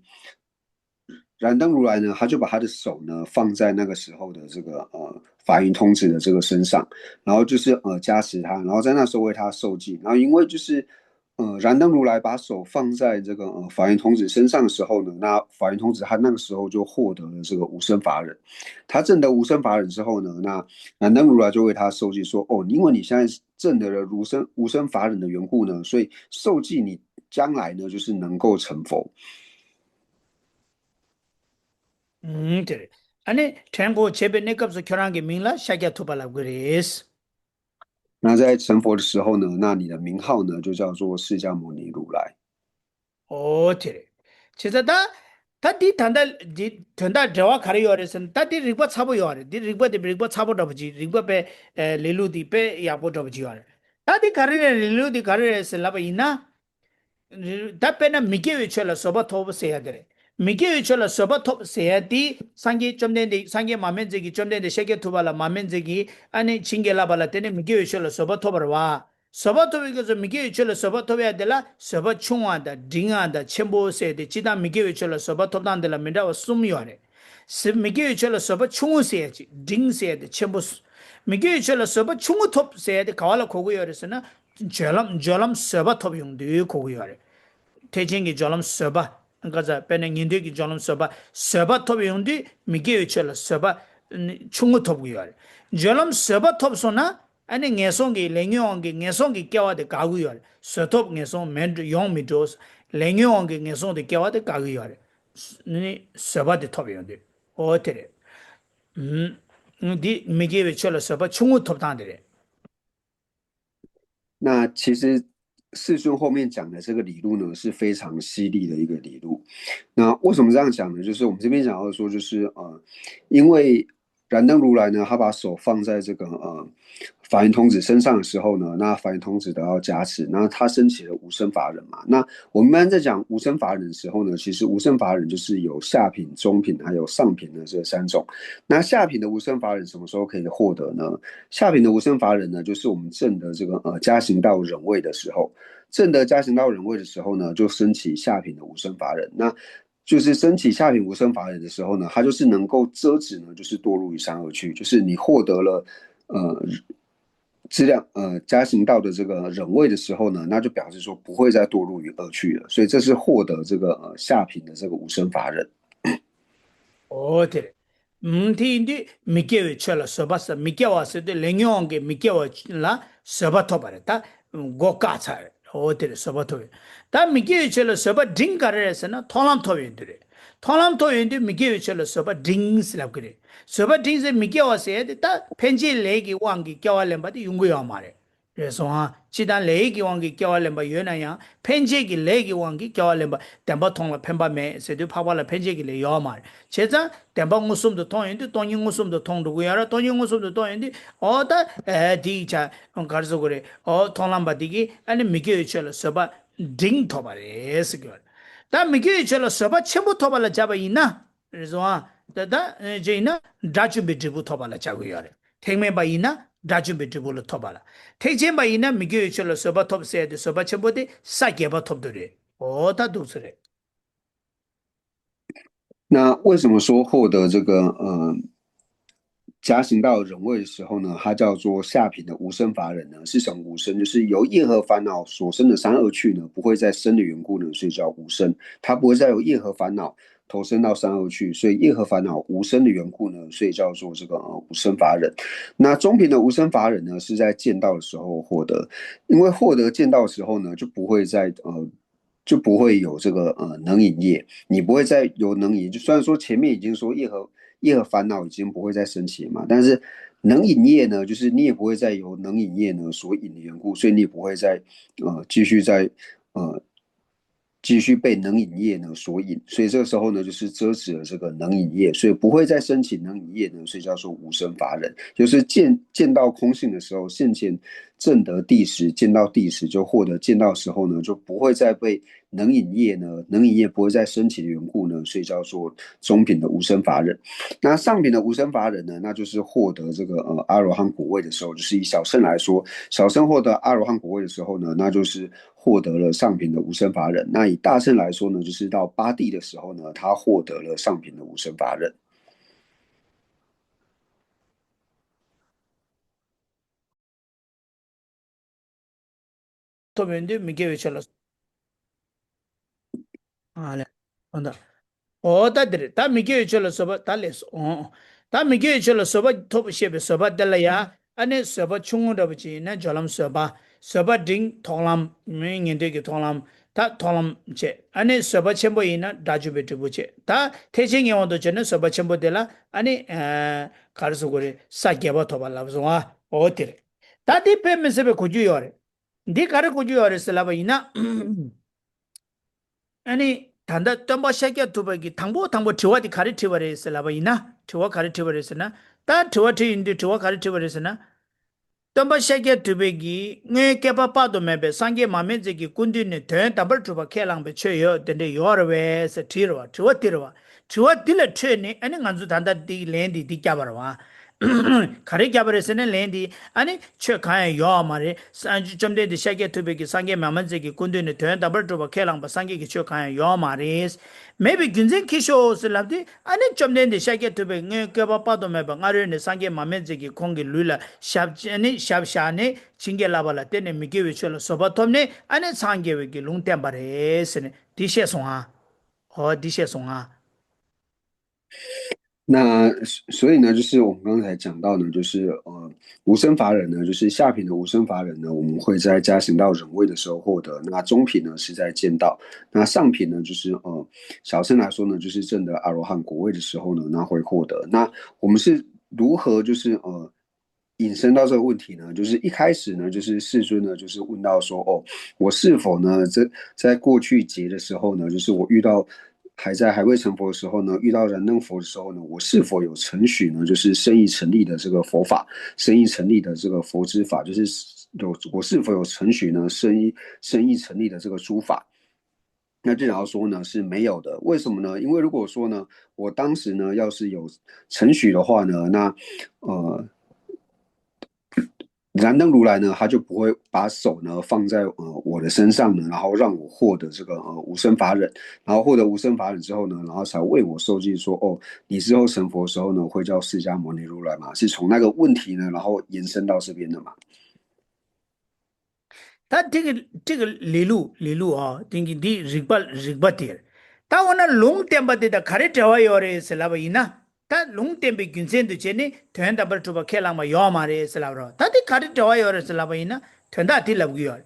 燃灯如来呢，他就把他的手呢放在那个时候的这个法云童子的这个身上，然后就是加持他，然后在那时候为他受记，然后因为就是燃灯如来把手放在这个法云童子身上的时候呢，那法云童子他那个时候就获得了这个无生法忍，他证得无生法忍之后呢，那燃灯如来就为他受记说，哦，因为你现在证得了无生法忍的缘故呢，所以受记你将来呢就是能够成佛。 그래 아니 탱고 제베 네갑조 키랑기 밍라 샤게 투발라 그레스 那在成佛的时候呢，那你的名号呢就叫做释迦牟尼如来。 오티레. 제자다 다디 단다 저와 가려요레선 다디 리바 차보 요레. 디 리바 차보 더지. 리바베 레루디 베 야보 더지 요레. 다디 가르레 레루디 가르레스 라바 이나 다페나 미게 위쳐라 소바 토브 세야 돼. 미게 위쳐라 소바 토브 세야디 상게 점된데 상게 마멘제기 점된데 셰게 투발라 마멘제기 아니 징게라발라 때네 미게 위쳐라 소바 토버와 서버토비가 미게 위쳐라 서버토비야 될라 서버 충화다 딩하다 첨보세데 지다 미게 위쳐라 서버토단들라 민다와 숨요레 스 미게 위쳐라 서버 충우세야지 딩세데 첨보 미게 위쳐라 서버 충우톱세데 가와라 고고요레스나 절람 서버톱 용도 고고요레 대진기 졸음 서바 그러니까 배는 인도기 졸음 서바 톱이 용디 미게 위쳐라 서바 충고 톱이요 졸음 서바 톱소나 아니 녜송기 랭용기 녜송기 깨와데 가고요 서톱 녜송 맨 용미도스 랭용기 녜송데 깨와데 가고요 니 서바데 톱이요데 어때래 디 미게 위쳐라 서바 충고 톱단데 那其实世尊后面讲的这个理路呢，是非常犀利的一个理路。那为什么这样讲呢？就是我们这边讲到说，就是因为燃灯如来呢，他把手放在这个法云童子身上的时候呢，那法云童子得到加持，那他升起了无生法忍嘛。那我们一般在讲无生法忍的时候呢，其实无生法忍就是有下品、中品还有上品的这三种。那下品的无生法忍什么时候可以获得呢？下品的无生法忍呢，就是我们证的这个加行道忍位的时候，证得加行道忍位的时候呢，就升起下品的无生法忍。那就是升起下品无生法忍的时候呢，它就是能够遮止呢，就是堕入于三恶趣，就是你获得了质量加行道的这个忍位的时候呢，那就表示说不会再堕入于恶趣了，所以这是获得这个下品的这个无生法忍。어때 Ti Mikewe chola soba sa Mikewa se de lengyonge Mikewa la soba topare ta goka tsare otere soba tobe ta Mikewe chola soba ding kare se na tholam tobe dire tholam tobe inde Mikewe chola soba ding slap kare soba ding se Mikewa se de ta penji legi wangi kyawa lemba de yungu ya mare 그래서 지단 레이기 왕기 껴알렘바 연아야 펜제기 레이기 왕기 껴알렘바 담바 통라 펜바메 세드 파발라 펜제기 레 요말 제자 담바 무숨도 통인데 돈이 무숨도 통도 야라 돈이 무숨도 통인데 어다 디자 가르서 그래 통람바디기 아니 미게 쳐서 서바 딩 토바레스 다 미게 쳐서 서바 첨부 토발라 잡아 있나 그래서 다다 제이나 다주 비드부 토발라 잡고 야래 택메바 있나 다주 비드부로 토발라 택제바 있나 미게 쳐서 서바 톱세야 돼 서바 첨부데 싸게바 톱들이 어다 두스레 那为什么说获得这个加行到人位的时候呢，它叫做下品的无生法忍呢？是什么无生？就是由业和烦恼所生的三恶趣呢，不会再生的缘故呢，所以叫无生。它不会再由业和烦恼投生到三恶趣，所以业和烦恼无生的缘故呢，所以叫做这个无生法忍。那中品的无生法忍呢，是在见道的时候获得，因为获得见道的时候呢，就不会再就不会有这个能引业，你不会再有能引。就虽然说前面已经说业和烦恼已经不会再升起嘛，但是能引业呢，就是你也不会再由能引业呢所引的缘故，所以你也不会再继续呃继续被能引业呢所引，所以这个时候呢就是遮止了这个能引业，所以不会再升起能引业呢，所以叫做无生法忍。就是见到空性的时候，现前证得第十，见到第十就获得见到时候呢，就不会再被能引业不会再升起的缘故呢，所以叫做中品的无生法忍。那上品的无生法忍呢，那就是获得这个阿罗汉果位的时候，就是以小乘来说，小乘获得阿罗汉果位的时候呢，那就是获得了上品的无生法忍。那以大乘来说呢，就是到八地的时候呢，他获得了上品的无生法忍。토벤데 미게 쳐서 아래 온다 어다들 다 미게 쳐서 서바 달레스 다 미게 쳐서 서바 톱셰베 서바 달라야 아니 서바 충우더비지 나 졸람 서바 딩 통람 민인데게 통람 다 통람 제 아니 서바 첨보이나 다주베트 부제 다 태생이 원도 저는 서바 첨보들라 아니 가르서 그래 싸게바 토발라서 어디래 다디 페면서베 고주요래 네 가르 고주요래 슬라바이나 아니 단다 점바 샤게 두바기 당보 트와디 가르 트버레 슬라바이나 트와 가르 트버레스나 다 트와티 인디 트와 가르 트버레스나 점바 샤게 두베기 네 깨바빠도 메베 상게 마메제기 군디네 대 담벌 트바 켈랑베 쳐요 근데 요르베 스티르와 트와 딜레 트네 아니 간주 단다 디 렌디 디 캬바와 가리 캬바레스네 렌디 아니 쳐 가야 요 말에 산주 점데 샤게 투베기 상게 마만제기 군드네 대 담벌 트바 켈랑바 상게기 쳐 가야 요 말레스 maybe 균zen 키쇼스 랍디 아니 점데 샤게 투베 네 깨바빠도 메바 가르네 상게 마멘제기 공기 룰라 샵니 샵샤네 징게라발라 때네 미게웨 쳐로 소바톰네 아니 상게웨기 롱템바레스네 디셰송아 디셰송아 那所以呢，就是我们刚才讲到呢，就是无生法忍呢，就是下品的无生法忍呢，我们会在加行到忍位的时候获得。那中品呢是在见道，那上品呢就是小乘来说呢，就是证得阿罗汉果位的时候呢，那会获得。那我们是如何就是引申到这个问题呢？就是一开始呢，就是世尊呢，就是问到说，我是否呢，在过去劫的时候呢，就是我遇到还未成佛的时候呢，遇到燃灯佛的时候呢，我是否有承许呢？就是生意成立的这个佛法，生意成立的这个佛之法，就是我是否有承许呢？生意成立的这个诸法。那这要说呢是没有的，为什么呢？因为如果说呢，我当时呢要是有承许的话呢，那燃灯如来呢，他就不会把手呢放在我的身上呢，然后让我获得这个无生法忍，然后获得无生法忍之后呢，然后才为我受记说，你之后成佛的时候呢，会叫释迦牟尼如来嘛，是从那个问题呢，然后延伸到这边的嘛。他这个理路啊，这个的日巴点，他我那龙点巴的卡里条有嘞是那么一呢？ 다 롱템비 균센도 제니 된다버 주바 켈랑마 요마레 슬라브로 다디 카디 저와 요레 슬라바이나 된다 딜라부요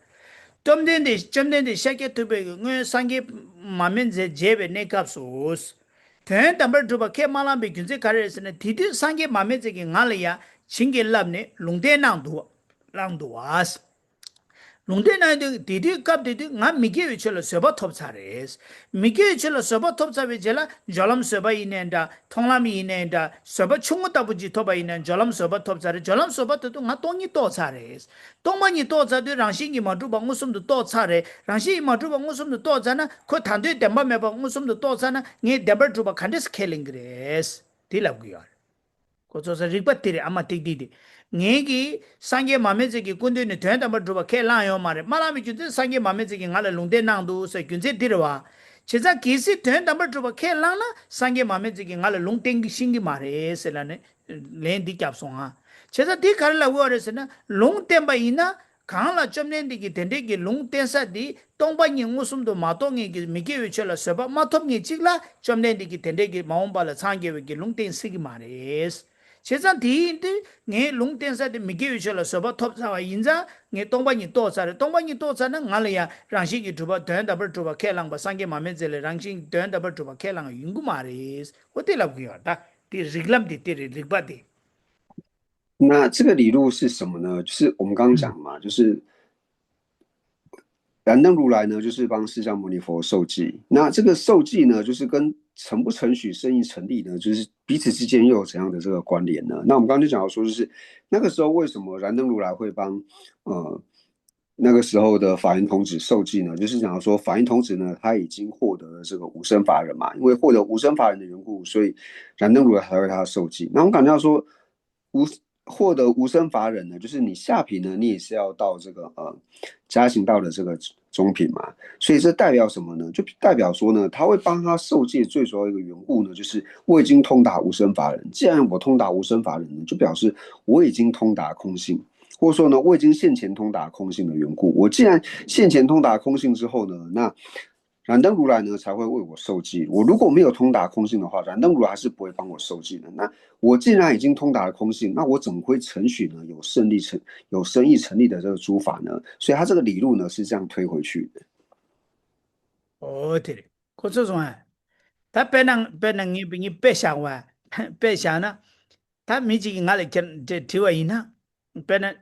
점된데 샤게 투베 그 상게 마멘제 제베 네캅소스 된다버 주바 켈말람비 균세 카레스네 디디 상게 마멘제게 ngal야 징게랍네 롱데낭도 랑도와스 롱데나이드 디디 갑디디 nga mige wichelo seba top chares mige wichelo seba top chabe jela jolam seba inenda thonglami inenda seba chungota buji toba inen jolam seba top chare jolam seba to nga tongi to chares tongmani to cha de rangshi gi ma tu ba ngusum do to chare rangshi ma tu ba ngusum do to cha na ko thandwe demba me ba ngusum do to cha na nge deber tu ba khandes scaling gres dilab gi yar ko so sa ripatire ama tikdi ngegi 상계 마메제기 군대는 된다 말도 개라요 말에 말하면 주제 상계 마메제기 ngala lungde nangdu se 균제 들어와 제자 기시 된다 말도 개라나 상계 마메제기 ngala lung땡기 신기 말에 세라네 렌디 cap송아 제자 디 갈라 워레스나 lung템바 이나 강라 점nen디기 된데기 lung텐사디 동바니 무슨도 마동이기 미게 위쳐라 서바 마톱니 찍라 점nen디기 된데기 마음발라 상계위기 lung텐시기 말에스 제산 디인데 네 롱텐사데 미게위절로 서버 톱사와 인자 네 동반이 또사를 동반이 또사는 알이야 랑시기 두바 된다버 두바 켈랑바 상게 마메젤 랑싱 된다버 두바 켈랑 윤구 마리스 어때라고요다 디 리글람 디티 리바디 那这个理路是什么呢？就是我们刚刚讲嘛，就是燃灯如来呢，就是帮释迦牟尼佛受记。那这个受记呢，就是跟承不承许圣意成立呢，就是彼此之间又有怎样的这个关联呢？那我们刚刚就讲到说，就是那个时候为什么燃灯如来会帮那个时候的法云童子受记呢？就是讲到说，法云童子呢，他已经获得了这个无生法忍嘛，因为获得无生法忍的缘故，所以燃灯如来才会他受记。那我们感觉到说，获得无生法忍呢，就是你下品呢，你也是要到这个加行道的这个中品嘛，所以这代表什么呢？就代表说呢，他会帮他受戒最主要一个缘故呢，就是我已经通达无生法忍。既然我通达无生法忍呢，就表示我已经通达空性，或者说呢，我已经现前通达空性的缘故。我既然现前通达空性之后呢，那燃灯如来呢才会为我受记。我如果没有通达空性的话，燃灯如来还是不会帮我受记的。那我既然已经通达了空性，那我怎么会承许呢有生意成立的这个诸法呢？所以他这个理路呢是这样推回去的。哦对ko so so ta penang ni bingi pesha wa pesha na ta miji ngale te tiwa ina pena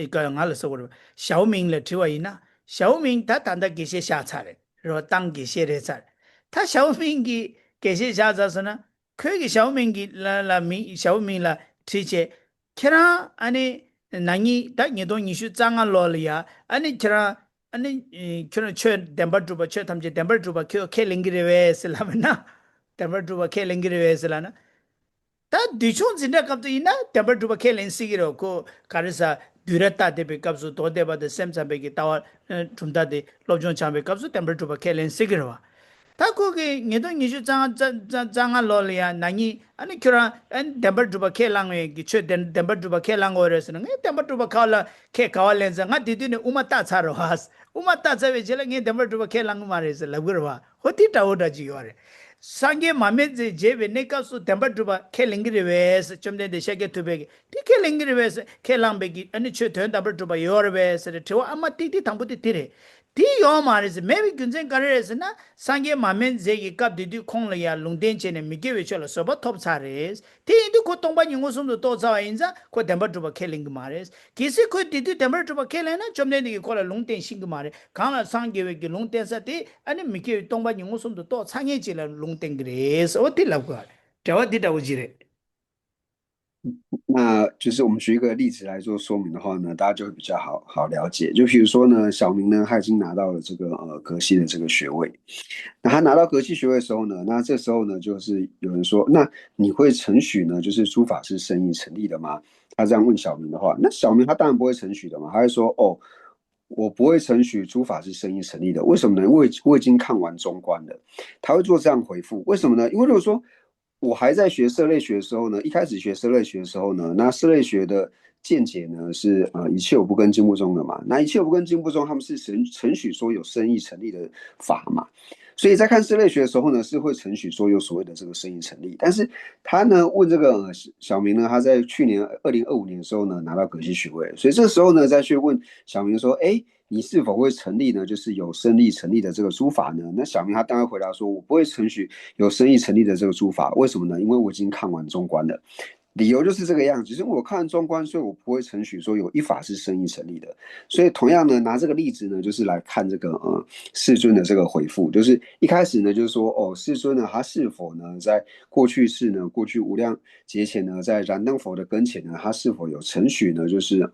ka ngale so ko xiaoming le tiwa ina xiaoming ta tanda ge xie xia cha le ro dang ge xie de cha ta xiaoming gi ge xie xia cha sa na kwe gi xiaoming gi la mi xiaoming la ti che kira ani nani ta ni do ni shu zang an lo le ya ani kira 아니 저는 최 덴버주바 최 탐제 덴버주바 켜 켈링기레웨슬라나 덴버주바 켈링기레웨슬라나 다 디촌 진짜 갑도 이나 덴버주바 켈링시기로 고 가르사 듀레타 데베 갑수 도데바데 셈사베기 타와 tum다데 로존 참베 갑수 덴버주바 켈링시기로 다 거기 녀도 니주 장아 로리아 나니 아니 그라 엔 덴버주바 켈랑에 기최 덴버주바 켈랑고레스는 덴버주바 칼라 케 카왈렌자 nga didine umata charo has umata chabe jela nge 덴버주바 켈랑 마레스 라그르와 호티 타오다 지요레 상게 마메제 제베 네카수 덴버주바 켈링기레베스 좀데데 샤게 투베기 디켈링기레베스 켈랑베기 아니 최 덴버주바 요르베스 저 아마 티티 당부티 티레 디 요마르스 메비 군젠 가르레스나 상게 마멘 제기 갑 디디 콩려야 롱덴체네 미게웨철 서버 톱사레스 디디 고통바 닝고숨도 또 자와인자 고 덴버주바 켈링 마레스 기시 고 디디 덴버주바 켈레나 좀네디 콜라 롱덴 싱그 마레 강라 상게웨기 롱덴사티 아니 미게 동바 닝고숨도 또 상해지라 롱덴 그레스 어디라고 저디다오지레 那就是我们举一个例子来做说明的话呢，大家就会比较好了解。就比如说呢，小明呢，他已经拿到了这个格系的这个学位。那他拿到格系学位的时候呢，那这时候呢，就是有人说，那你会承许呢，就是诸法是生意成立的吗？他这样问小明的话，那小明他当然不会承许的嘛，他会说，哦，我不会承许诸法是生意成立的。为什么呢？我已经看完中观了。他会做这样回复，为什么呢？因为如果说我还在学色类学的时候呢，一开始学色类学的时候呢，那色类学的见解呢是一切有不跟经不中的嘛。那一切有不跟经不中，他们是承许说有生意成立的法嘛。所以在看室内学的时候呢，是会承许说有所谓的这个生意成立。但是他呢问这个小明呢，他在去年2025年的时候呢拿到葛西学位，所以这时候呢再去问小明说，哎，你是否会成立呢？就是有生意成立的这个诸法呢？那小明他当然回答说，我不会承许有生意成立的这个诸法，为什么呢？因为我已经看完中观了。理由就是这个样子，就是我看中观，所以我不会承许说有一法是生意成立的。所以同样呢，拿这个例子呢，就是来看这个世尊的这个回复，就是一开始呢，就是说世尊呢，他是否呢在过去世呢，过去无量劫前呢，在燃灯佛的跟前呢，他是否有承许呢，就是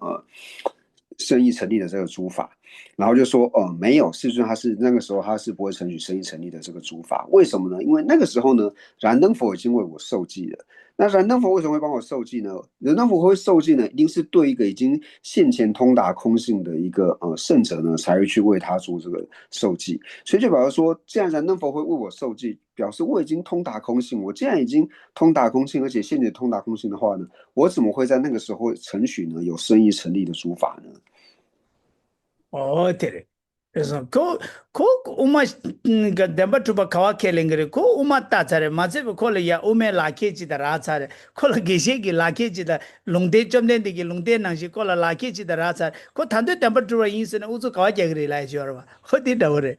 生意成立的这个诸法，然后就说没有，世尊他是那个时候他是不会承许生意成立的这个诸法，为什么呢？因为那个时候呢，燃灯佛已经为我受记了。那燃灯佛为什么会帮我受记呢？燃灯佛会受记呢，一定是对一个已经现前通达空性的一个圣者呢，才会去为他做这个受记。所以就表示说，既然燃灯佛会为我受记，表示我已经通达空性。我既然已经通达空性，而且现前通达空性的话呢，我怎么会在那个时候承许呢有生意成立的诸法呢？tere. 그래서 그 우마 그 덴바투바 카와켈링그레 그 우마 따차레 마제베 콜이야 우메 라케지다 라차레 콜라 게셰기 라케지다 롱데 점데디기 롱데 낭시 콜라 라케지다 라차레 그 탄데 덴바투바 인스는 우주 카와제그레 라이죠르바 허디 더레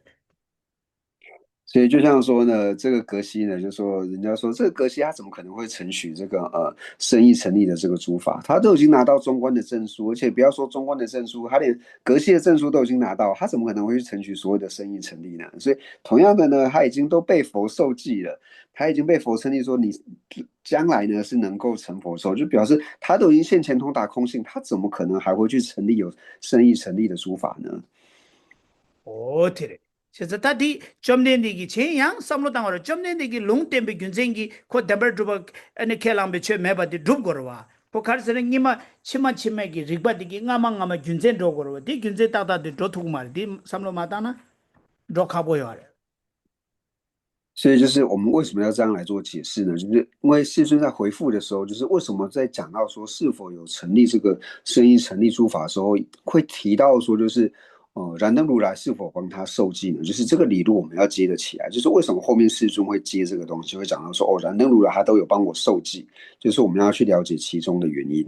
所以就像说呢，这个格西呢，就说人家说这个格西他怎么可能会承许这个生意成立的这个诸法？他都已经拿到中观的证书，而且不要说中观的证书，他连格西的证书都已经拿到，他怎么可能会去承许所有的生意成立呢？所以同样的呢，他已经都被佛受记了，他已经被佛称立说你将来呢是能够成佛受，就表示他都已经现前通达空性，他怎么可能还会去成立有生意成立的诸法呢？tere. 그래서 다디 점된디기 제양 삼로당으로 점된디기 롱템비 균생기 코 덴바투바 아니 켈랑베 체 메바디 룹거와 그 가르스는 니마 치마 치매기 릭바디기 nga마 균센 도거와 디 균센 따다디 도투고 말디 삼로 마다나 도카보요 所以就是我们为什么要这样来做解释呢？就是因为世尊在回复的时候，就是为什么在讲到说是否有成立这个生意成立诸法的时候，会提到说就是燃灯如来是否帮他受记呢？就是这个理论我们要接得起来，就是为什么后面世尊会接这个东西，会讲到说燃灯如来他都有帮我受记，就是我们要去了解其中的原因。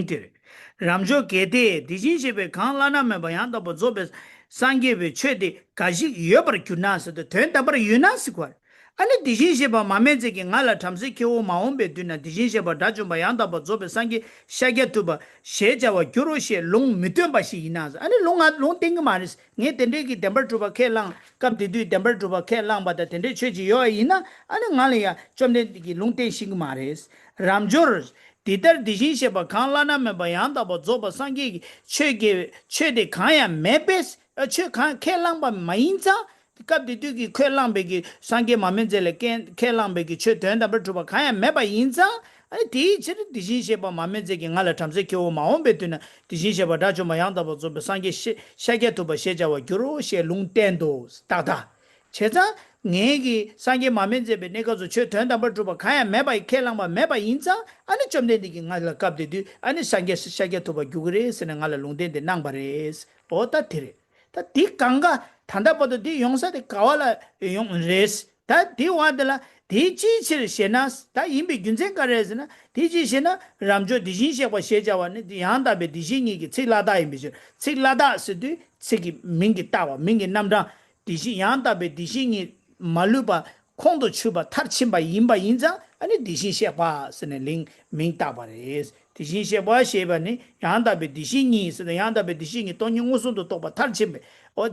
tere. ramjo kete dijin shebe kan lana me bayan da bozo be sange be chede kaji yobar kyunas de ten da bar yunas kwar ani dijin sheba mameze ke ngala thamse ke o maom be duna dijin sheba da ju bayan da bozo be sange shage tu ba sheja wa gyuro she long mitön ba shi inas ani long ting maris nge tende ki temper tu ba kelang kap di du temper tu ba kelang ba da tende cheji yo ina ani ngala ya chomde ki long te shing maris ramjor Titar dijin sheba kan lana me bayan da ba zoba sangi che de kaya mepes che kan ke lang ba mainza kap di tu ki ke lang be ki sangi mamen zele ke lang be ki che ten da ba tuba kaya me ba inza ani ti che dijin sheba mamen ze ki ngala tamse ke o maon be tu na dijin sheba da jo bayan da ba zoba sangi shage tu ba sheja wa gyuro she lung ten do ta ta 제자 내기 상게 마면제베 내가 저 된다 버주바 가야 매바 켈랑바 매바 인자 아니 좀 내기 ngal 갑데디 아니 상게 샤게 토바 규그레스는 ngal 롱데데 낭바레스 오다 티레 다디 강가 탄다버도 디 용사데 가와라 용 레스 다디 와들라 디지치르 셰나스 다 임비 균생가레스나 디지시나 람조 디진셰바 셰자와네 디한다베 디진이기 칠라다 임비죠 칠라다 스디 치기 민기 따와 민기 남다 디시 양다베 디시니 말루바 콩도 추바 타르침바 임바 인자 아니 디시 셰바 스네 링 민타바레스 디시 셰바 셰바니 양다베 디시니 스네 양다베 디시니 돈용우순도 또바 타르침베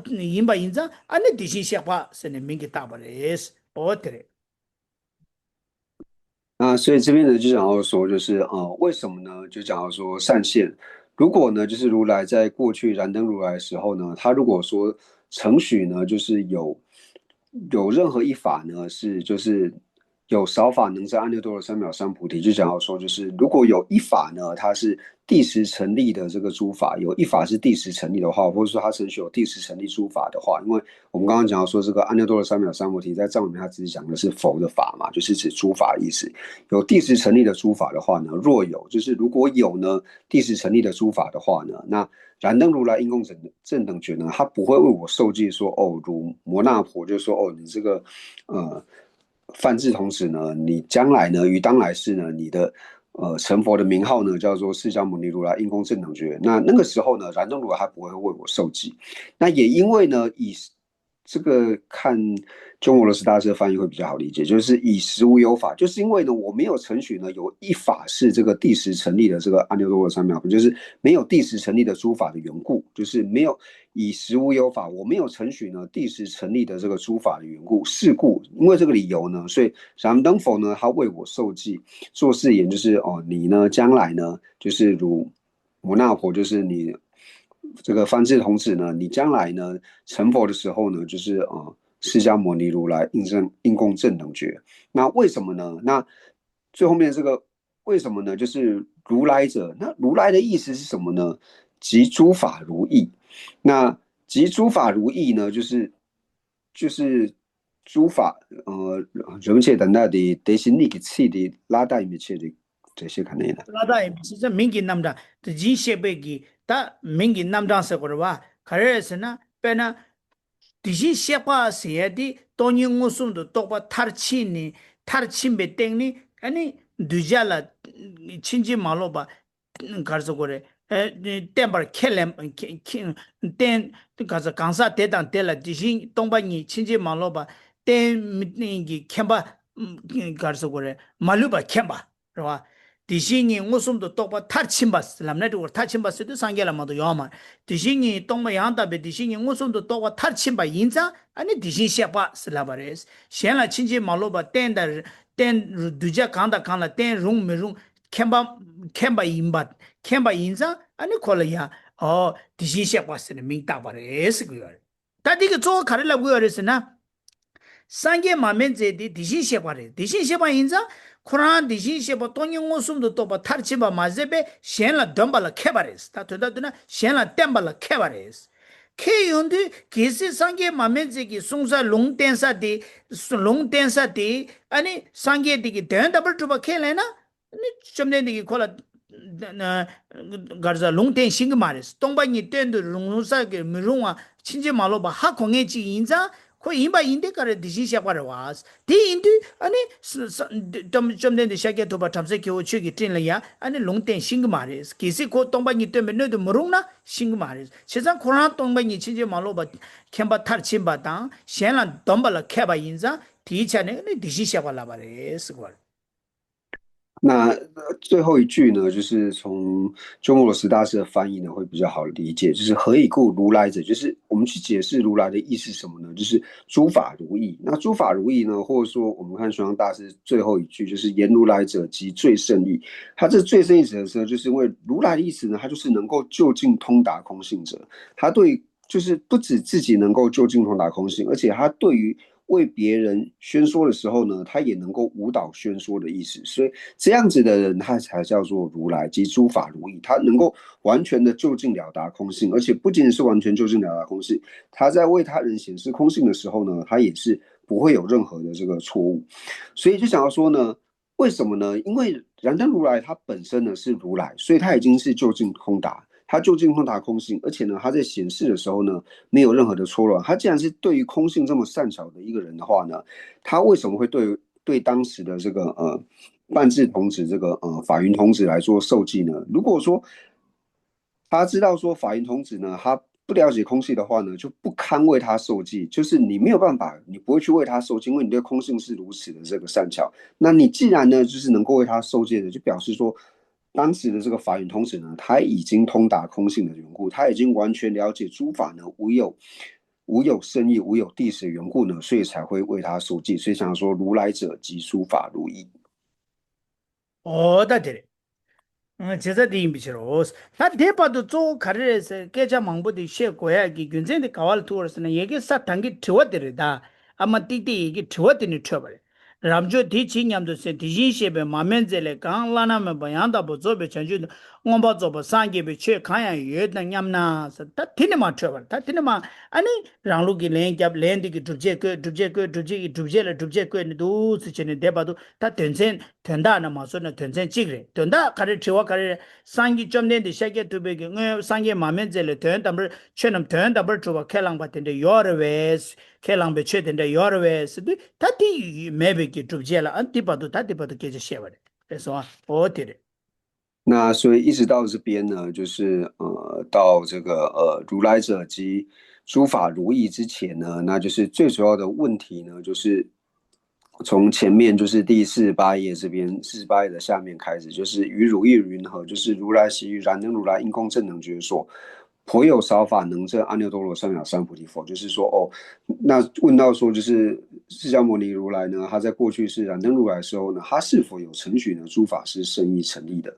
임바 인자 아니 디시 셰바 스네 민기타바레스 오트레 所以这边呢就讲到说，就是为什么呢？就讲到说善现，如果呢就是如来在过去燃灯如来的时候呢，他如果说承许呢，就是有任何一法呢是就是有少法能证阿耨多罗三藐三菩提，就讲到说，就是如果有一法呢，它是第十成立的这个诸法，有一法是第十成立的话，或者说它程序有第十成立诸法的话，因为我们刚刚讲到说，这个阿耨多罗三藐三菩提在藏里面它只是讲的是佛的法嘛，就是指诸法的意思。有第十成立的诸法的话呢，若有就是如果有呢第十成立的诸法的话呢，那燃灯如来应供正等觉呢，他不会为我受记说哦，如摩那婆就说哦，你这个梵志童子呢，你将来呢，于当来世呢，你的成佛的名号呢，叫做释迦牟尼如来应供正等觉。那个时候呢，燃灯如来他不会为我受记。那也因为呢，以这个看鸠摩罗什大师的翻译会比较好理解，就是以实无有法，就是因为呢，我没有承许呢有一法是这个第十成立的这个阿耨多罗三藐，就是没有第十成立的诸法的缘故，就是没有以实无有法，我没有承许呢第十成立的这个诸法的缘故，是故因为这个理由呢，所以燃灯佛呢，他为我受记，做誓言就是哦，你呢将来呢，就是如摩那婆，就是你。这个梵志童子呢，你将来呢成佛的时候呢，就是释迦牟尼如来应供正等觉。那为什么呢？那最后面这个为什么呢？就是如来者，那如来的意思是什么呢？即诸法如意。那即诸法如意呢，就是诸法人切等待的得心力给气的拉带密切的这些可能的。라다 진짜 민기 남자 진셰베기 다 민기 남자서 거와 가르스나 빼나 디시 셰파 세디 토닝무숨도 똑바 타르치니 타르침베 땡니 아니 두잘라 친지 말로바 가르서 거래 템버 켈렘 땡 가서 강사 대당 될라 디시 동바니 친지 말로바 땡 미팅기 캠바 가르서 거래 말루바 캠바 디싱이 무슨도 똑바 타침바스 람네도 타침바스도 상게라마도 요마 디싱이 동마 양다베 디싱이 무슨도 똑바 타침바 인자 아니 디싱 셰바 슬라바레스 셴라 친지 말로바 텐다 텐 두자 칸다 칸라 텐룽 메룽 캠바 임바 캠바 인자 아니 콜야 디싱 셰바스네 민다바레스 그요 다디가 저 가르라 그요레스나 상게 마멘제디 디싱 셰바레 디싱 셰바 인자 쿠란 디신 셰보 동영 웃음도 또바 타르치바 마제베 셴라 덤발라 케바레스 다토다드나 셴라 템발라 케바레스 케윤디 기시 상게 마멘제기 숭사 롱텐사디 롱텐사디 아니 상게디기 덴더블 투바 켈레나 아니 점네디기 콜라 나 가르자 롱텐 싱그 마레스 동바니 텐도 롱사게 미롱아 친지 말로바 하콩에지 인자 그 인바 인데까지 디시샤과를 와스 디 인디 아니 좀 된데 샤게 도바 탐세 교 추기 찐려야 아니 롱텐 싱그 마레스 기시 고 동바니 때문에 너도 모르나 싱그 마레스 세상 코로나 동바니 친지 말로바 캠바 타르침바당 셴란 덤발라 케바 인자 디차네 디시샤과라 바레스 걸那最后一句呢，就是从鸠摩罗什大师的翻译呢，会比较好理解。就是何以故如来者，就是我们去解释如来的意是什么呢？就是诸法如意。那诸法如意呢，或者说我们看玄奘大师最后一句，就是言如来者即最胜义。他这最胜义者呢，就是因为如来的意思呢，他就是能够究竟通达空性者。他对就是不止自己能够究竟通达空性，而且他对于为别人宣说的时候呢，他也能够误导宣说的意思，所以这样子的人，他才叫做如来即诸法如意，他能够完全的究竟了达空性，而且不仅仅是完全究竟了达空性，他在为他人显示空性的时候呢，他也是不会有任何的这个错误，所以就想要说呢，为什么呢？因为燃灯如来他本身呢是如来，所以他已经是究竟通达。他究竟通达空性，而且呢，他在显示的时候呢，没有任何的错乱。他既然是对于空性这么善巧的一个人的话呢，他为什么会对当时的这个梵志童子这个法云童子来做受记呢？如果说他知道说法云童子呢，他不了解空性的话呢，就不堪为他受记，就是你没有办法，你不会去为他受记，因为你对空性是如此的这个善巧。那你既然呢，就是能够为他受记的，就表示说。当时的这个法云童子呢，他已经通达空性的缘故，他已经完全了解诸法呢无有生义、无有地始的缘故呢，所以才会为他受记。所以想说，如来者即诸法如意。다들 제자 디임비치로스 다 대파도 조 가르에서 계자 망보디 셰 고야기 균zen데 가왈 투어스는 얘기 사 단기 트워드르다 아마 띠띠 얘기 트워드니 트워버 Ramjo di chi nyam do se di jin shebe ma men zele kang la na me ba yang da bo zo be chen ju ngom ba zo ba sang ge be che khan ya ye da nyam na sa ta tin ma tra ba ta tin ma ani rang lu gi len jab len di gi du je ko du je ko du ji du je le du je ko ni du si chen de ba do ta ten sen ten da na ma so na ten sen chi gre ten da ka re chewa ka re sang gi chom den de sha ge tu be ge nge sang ge ma men zele ten da mer chen nam ten da ber chu ba khelang ba ten de yor we khelang be che ten de yor we tati maybe ki trubjela antipado tatipado ke shevare eso o tire 那所以一直到这边呢，就是到这个如来者及诸法如意之前呢，那就是最主要的问题呢，就是从前面就是第48页这边48页的下面开始，就是于如意云何，就是如来习于然能如来因公正能觉说。颇有少法能证阿耨多罗三藐三菩提否？就是说，哦，那问到说，就是释迦牟尼如来呢，他在过去是燃灯如来的时候呢，他是否有承许呢诸法是圣意成立的？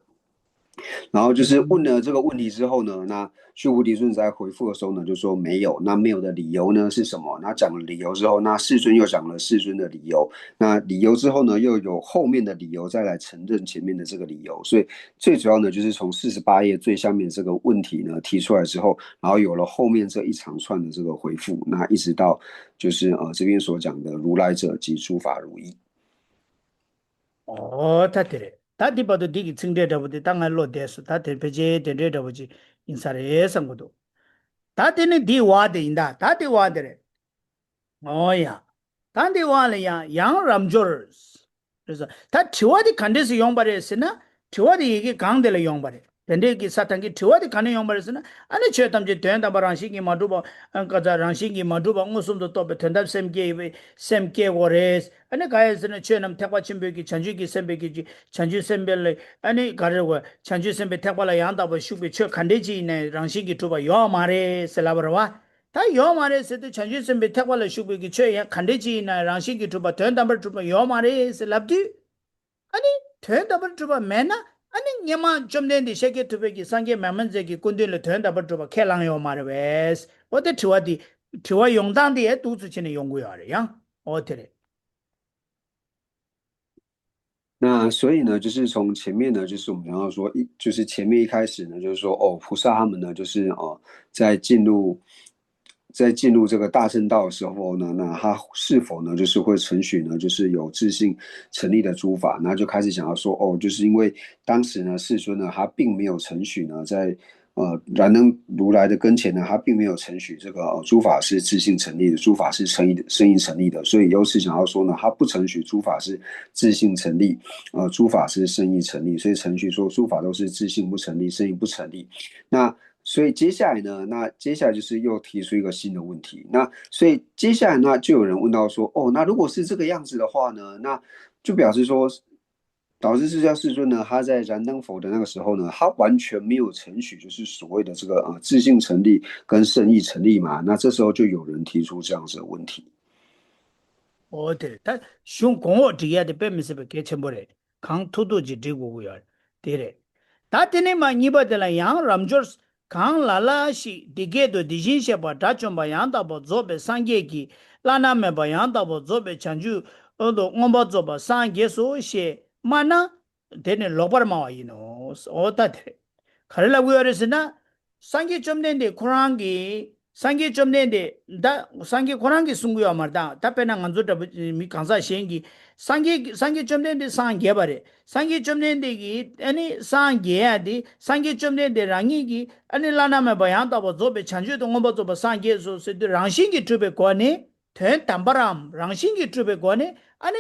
然后就是问了这个问题之后呢，那须菩提尊者在回复的时候呢，就说没有。那没有的理由呢是什么？那讲了理由之后，那世尊又讲了世尊的理由。那理由之后呢，又有后面的理由再来承认前面的这个理由。所以最主要呢，就是从48页最下面这个问题呢提出来之后，然后有了后面这一长串的这个回复，那一直到就是这边所讲的如来者及诸法如意。o tatire tatipado digi tsingde dabudi tanga lo desu tatir peje dende dabuji insare sangudo tatine di wade inda tati wadere oh ya tandi wale ya yang ramjors 그래서 다 tiwadi kandesi yongbare sina tiwadi yigi gangdele yongbare dende ki satangi tiwadi kane yongbare sina ane che tamje tenda baranshiki maduba kaza ranshiki maduba ngusumdo tobe tenda semke wores ane kaya sina che nam tekwa chimbe ki chanju ki sembe ki chanju sembe le ane garewa chanju sembe tekwa la yanda ba shukbe che kandeji ne ranshiki tuba yo mare selabarwa 다 요마레 세도 전주선배 택발을 슈비기 최야 간대지나 랑신기 투바 된담을 투바 요마레 랍디 아니 된담을 투바 매나 아니 냐마 좀 된데 셰게 투베기 상게 매만제기 군들을 된담을 투바 켈랑 요마레 베스 어디 투와디 투와 용당디에 두츠치는 연구야래야 어때래 那所以呢，就是从前面呢，就是我们讲到说，就是前面一开始呢，就是说，哦，菩萨他们呢，就是在进入这个大乘道的时候呢，那他是否呢，就是会承许呢，就是有自性成立的诸法，那就开始讲到说，哦，就是因为当时呢，世尊呢，他并没有承许呢，在燃灯如来的跟前呢，他并没有承许这个诸法是自性成立的，诸法是生意成立的，所以由此想要说呢，他不承许诸法是自性成立，诸法是生意成立，所以程序说诸法都是自性不成立，生意不成立。那所以接下来呢，那接下来就是又提出一个新的问题。那所以接下来呢，就有人问到说，哦，那如果是这个样子的话呢，那就表示说，导致释迦世尊呢，他在燃灯佛的那个时候呢，他完全没有承许，就是所谓的这个自性成立跟圣意成立嘛。那这时候就有人提出这样子的问题。어때 다 슝공어 디야데 빼면서 개체모래 강 투도지 디고고요 데레 다테네마 니바들라 양 람조스 강 라라시 디게도 디진셰바 다좀바 양다보 조베 상게기 라나메바 양다보 조베 찬주 어도 옹바조바 상게소시 마나 데네 로버마와이노 어다데 칼라고요레스나 상게 좀 된데 쿠란기 상계 좀 내는데 다 상계 권한 게 숨고야 말다 답변한 안 좋다 미 강사 시행기 상계 좀 내는데 상계 바래 상계 좀 내는데 이 아니 상계야디 상계 좀 내는데 랑이기 아니 라나마 바ян다 뭐 조베 찬주도 뭐 조베 상계소 세드 랑신기 주베 권에 된 담바람 랑신기 주베 권에 아니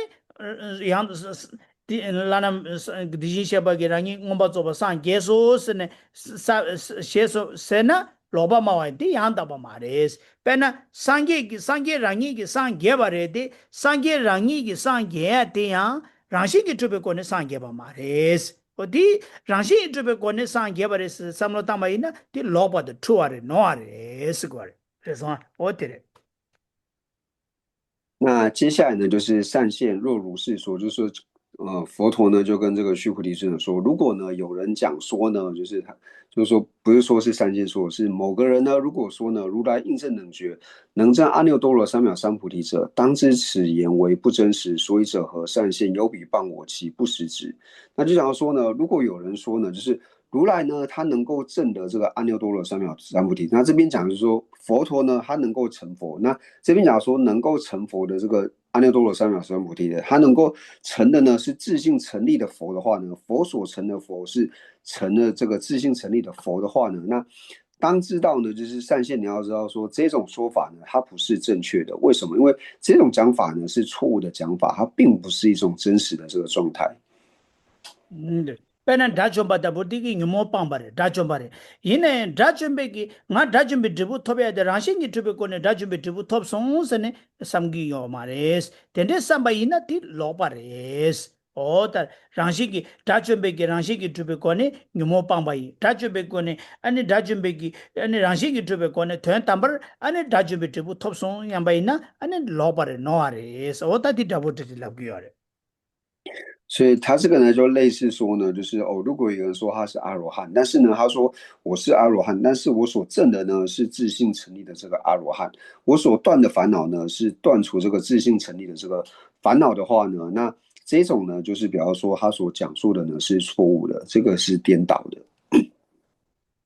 양 라남 디진샤바게 랑이 뭐 조베 상계소스네 셰소 세나 로바 마와디 양다바 마레스 페나 상게 랑이기 상게 바레디 상게 랑이기 상게 데야 랑시기 투베코네 상게 바 마레스 어디 랑시 투베코네 상게 바레스 삼로타마이나 디 로바드 투아레 노아레스 거레 그래서 어때래 那接下来呢，就是善现若如是说，就是说佛陀呢就跟这个须菩提尊者说，如果呢有人讲说呢，就是说不是说是三界说，是某个人呢，如果说呢如来应正能觉，能证阿耨多罗三藐三菩提者，当知此言为不真实，所以者何善现？有彼谤我，其不实之。那就想要说呢，如果有人说呢，就是如来呢，他能够证得这个阿耨多罗三藐三菩提。那这边讲就是说，佛陀呢，他能够成佛。那这边讲说，能够成佛的这个阿耨多罗三藐三菩提的，他能够成的呢是自性成立的佛的话呢，佛所成的佛是成了这个自性成立的佛的话呢，那当知道呢，就是善现，你要知道说这种说法呢，它不是正确的。为什么？因为这种讲法呢是错误的讲法，它并不是一种真实的这个状态。pena dachomba da burdigi nyumo pambare dachombare ine dachombe ki nga dachombe dribu thobe de ranshingi dribu kone dachombe dribu thop sonsene samgi yo mares tende samba ina ti lopares o ta ranshingi dachombe ki ranshingi dribu kone nyumo pambai dachombe kone ane dachombe ki ane ranshingi dribu kone thön tambar ane dachombe dribu thop son yamba ina ane lopare no ares o ta ti dabu ti labgi 所以他这个呢，就类似说呢，就是哦，如果有人说他是阿罗汉，但是呢，他说我是阿罗汉，但是我所证的呢是自性成立的这个阿罗汉，我所断的烦恼呢是断除这个自性成立的这个烦恼的话呢，那这种呢，就是比方说他所讲述的呢是错误的，这个是颠倒的。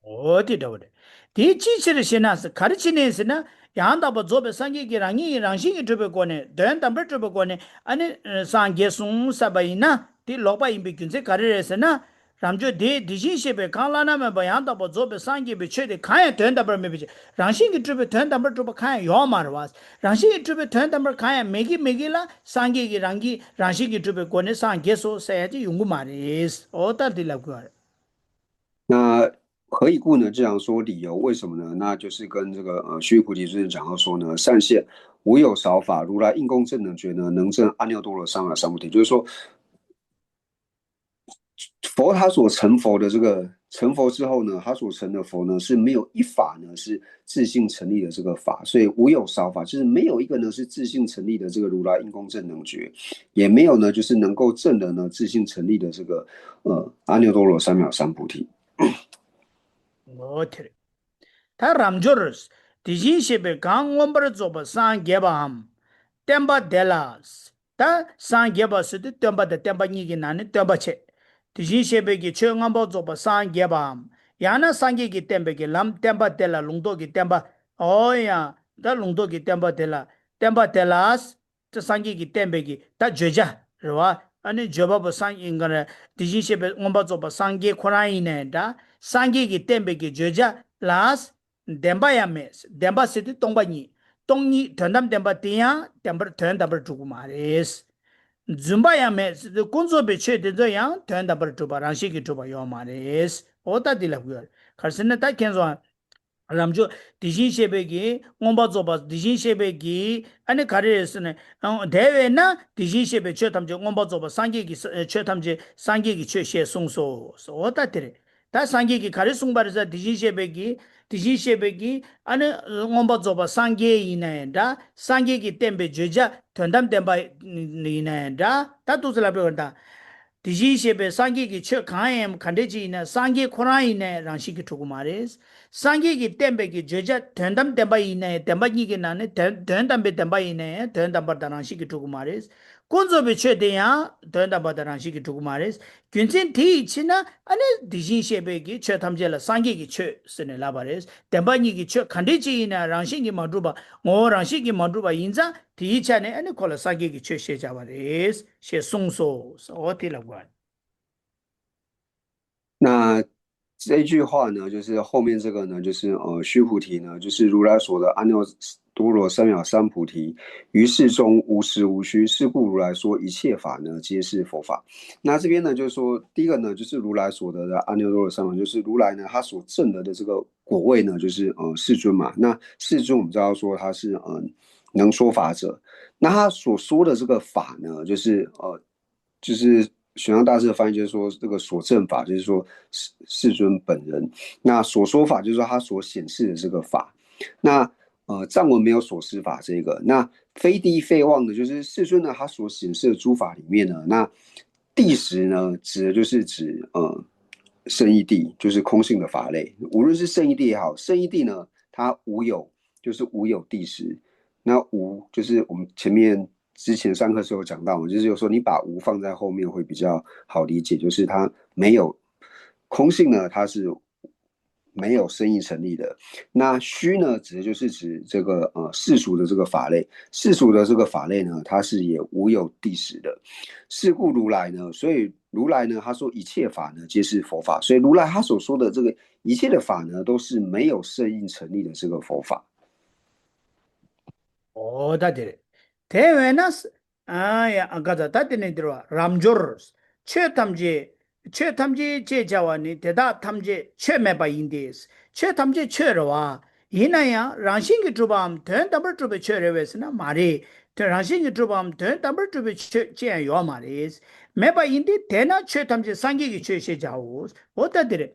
어디 더래 디치치를 신나서 가르치네스나 양다버 조베 상기기 랑이 랑싱이 드베 거네 된담버 드베 거네 아니 상게숭 사바이나 디 로바 임비 균세 가르레스나 ramjo de dijin shebe kanlana me bayan da bo zobe sangi be chede kaya tenda bar me be rangshin gi trube tenda bar trube kaya yo marwas rangshin gi trube tenda bar kaya megi megi la sangi gi rangi rangshin gi trube kone sangi so sayaji yungu maris ota dilagwa 那何以故呢？这样说理由为什么呢？那就是跟这个须菩提尊者讲到说呢，善现无有少法，如来应供正等觉呢，能证阿耨多罗三藐三菩提。就是说，佛他所成佛的这个成佛之后呢，他所成的佛呢是没有一法呢是自性成立的这个法，所以无有少法，就是没有一个呢是自性成立的这个如来应供正等觉，也没有呢就是能够证的呢自性成立的这个阿耨多罗三藐三菩提。어테레 타 람조르스 디진셰베 강원버 조바 산 게바함 템바 델라스 타 산게바스드 템바데 템바니기 나네 템바체 디진셰베기 청암보 조바 산 게바함 야나 상게기 템베기 람 템바 델라 룽도기 템바 오야 다 룽도기 템바 델라 템바 델라스 타 상게기 템베기 다 죄자 르와 아니 저바바 산 인가네 디진셰베 옹바 조바 상게 코라이네다 상기기 땜베기 저자 라스 뎀바야메스 뎀바 시티 똥바니 똥니 던담 뎀바 티야 뎀바 던담바 주고 마레스 줌바야메스 콘조베 체데도야 던담바 주바 랑시기 주바 요 마레스 오다 딜라고요 카르스나타 켄조 ramjo dijin shebegi ngomba zoba dijin shebegi ane kareresne dewe na dijin shebe chetamje ngomba zoba sangegi chetamje sangegi che she sungso so ota tere 다 상계기 가르 숭바르자 디진셰베기 아니 ngomba zoba 상계 이네다 상계기 템베 제자 던담 템바 이네다 다투슬라 베건다 디진셰베 상계기 쳐 가엠 칸데지나 상계 코라이네 랑시기 투구마레스 상계기 템베기 제자 던담 템바 이네 템바니기 나네 던담베 템바 이네 던담바 랑시기 투구마레스 콘조베 체데야 던담바 랑시기 투구마레스 균진 디치나 아니 디진셰베기 쳇탐젤라 상기기 쳇 스네라바레스 덴바니기 쳇 칸데지나 랑싱기 마두바 모 랑싱기 마두바 인자 디차네 아니 콜라 상기기 쳇 셰자바레스 셰 송소 어티라고 那这句话呢，就是后面这个呢，就是须菩提呢，就是如来所的阿耨多罗三藐三菩提，于世中无实无虚，是故如来说一切法呢，皆是佛法。那这边呢，就是说第一个呢，就是如来所得的阿耨多罗三藐，就是如来呢，他所证得的这个果位呢，就是世尊嘛。那世尊我们知道说他是能说法者，那他所说的这个法呢，就是玄奘大师的翻译就是说，这个所证法就是说世尊本人，那所说法就是说他所显示的这个法。那藏文没有所施法这个，那非地非妄的，就是世尊呢他所显示的诸法里面呢，那谛实呢，指的就是指圣义谛，就是空性的法类。无论是圣义谛也好，圣义谛呢，它无有，就是无有谛实。那无就是我们之前上课时候讲到，就是有说你把无放在后面会比较好理解，就是它没有空性呢，它是没有生意成立的。那虚呢，指的就是指这个世俗的这个法类，世俗的这个法类呢，它是也无有谛实的。是故如来呢，所以如来呢，他说一切法呢皆是佛法，所以如来他所说的这个一切的法呢，都是没有圣应成立的这个佛法。だって、てめなす、あや、あかざ、だってね、ては、ラムジョルス、チェタムジェ、チェタムジェ、チェジャワに、てだ、タムジェ、チェメバインディス、チェタムジェ、チェルは、いなや、ランシングトゥバム、テンダブルトゥベチェレベスな、マリ、テランシングトゥバム、テンダブルトゥベチェンヨマリス、メバインディ、テナ、チェタムジェ、サンギギチェシェジャウス、おだってれ、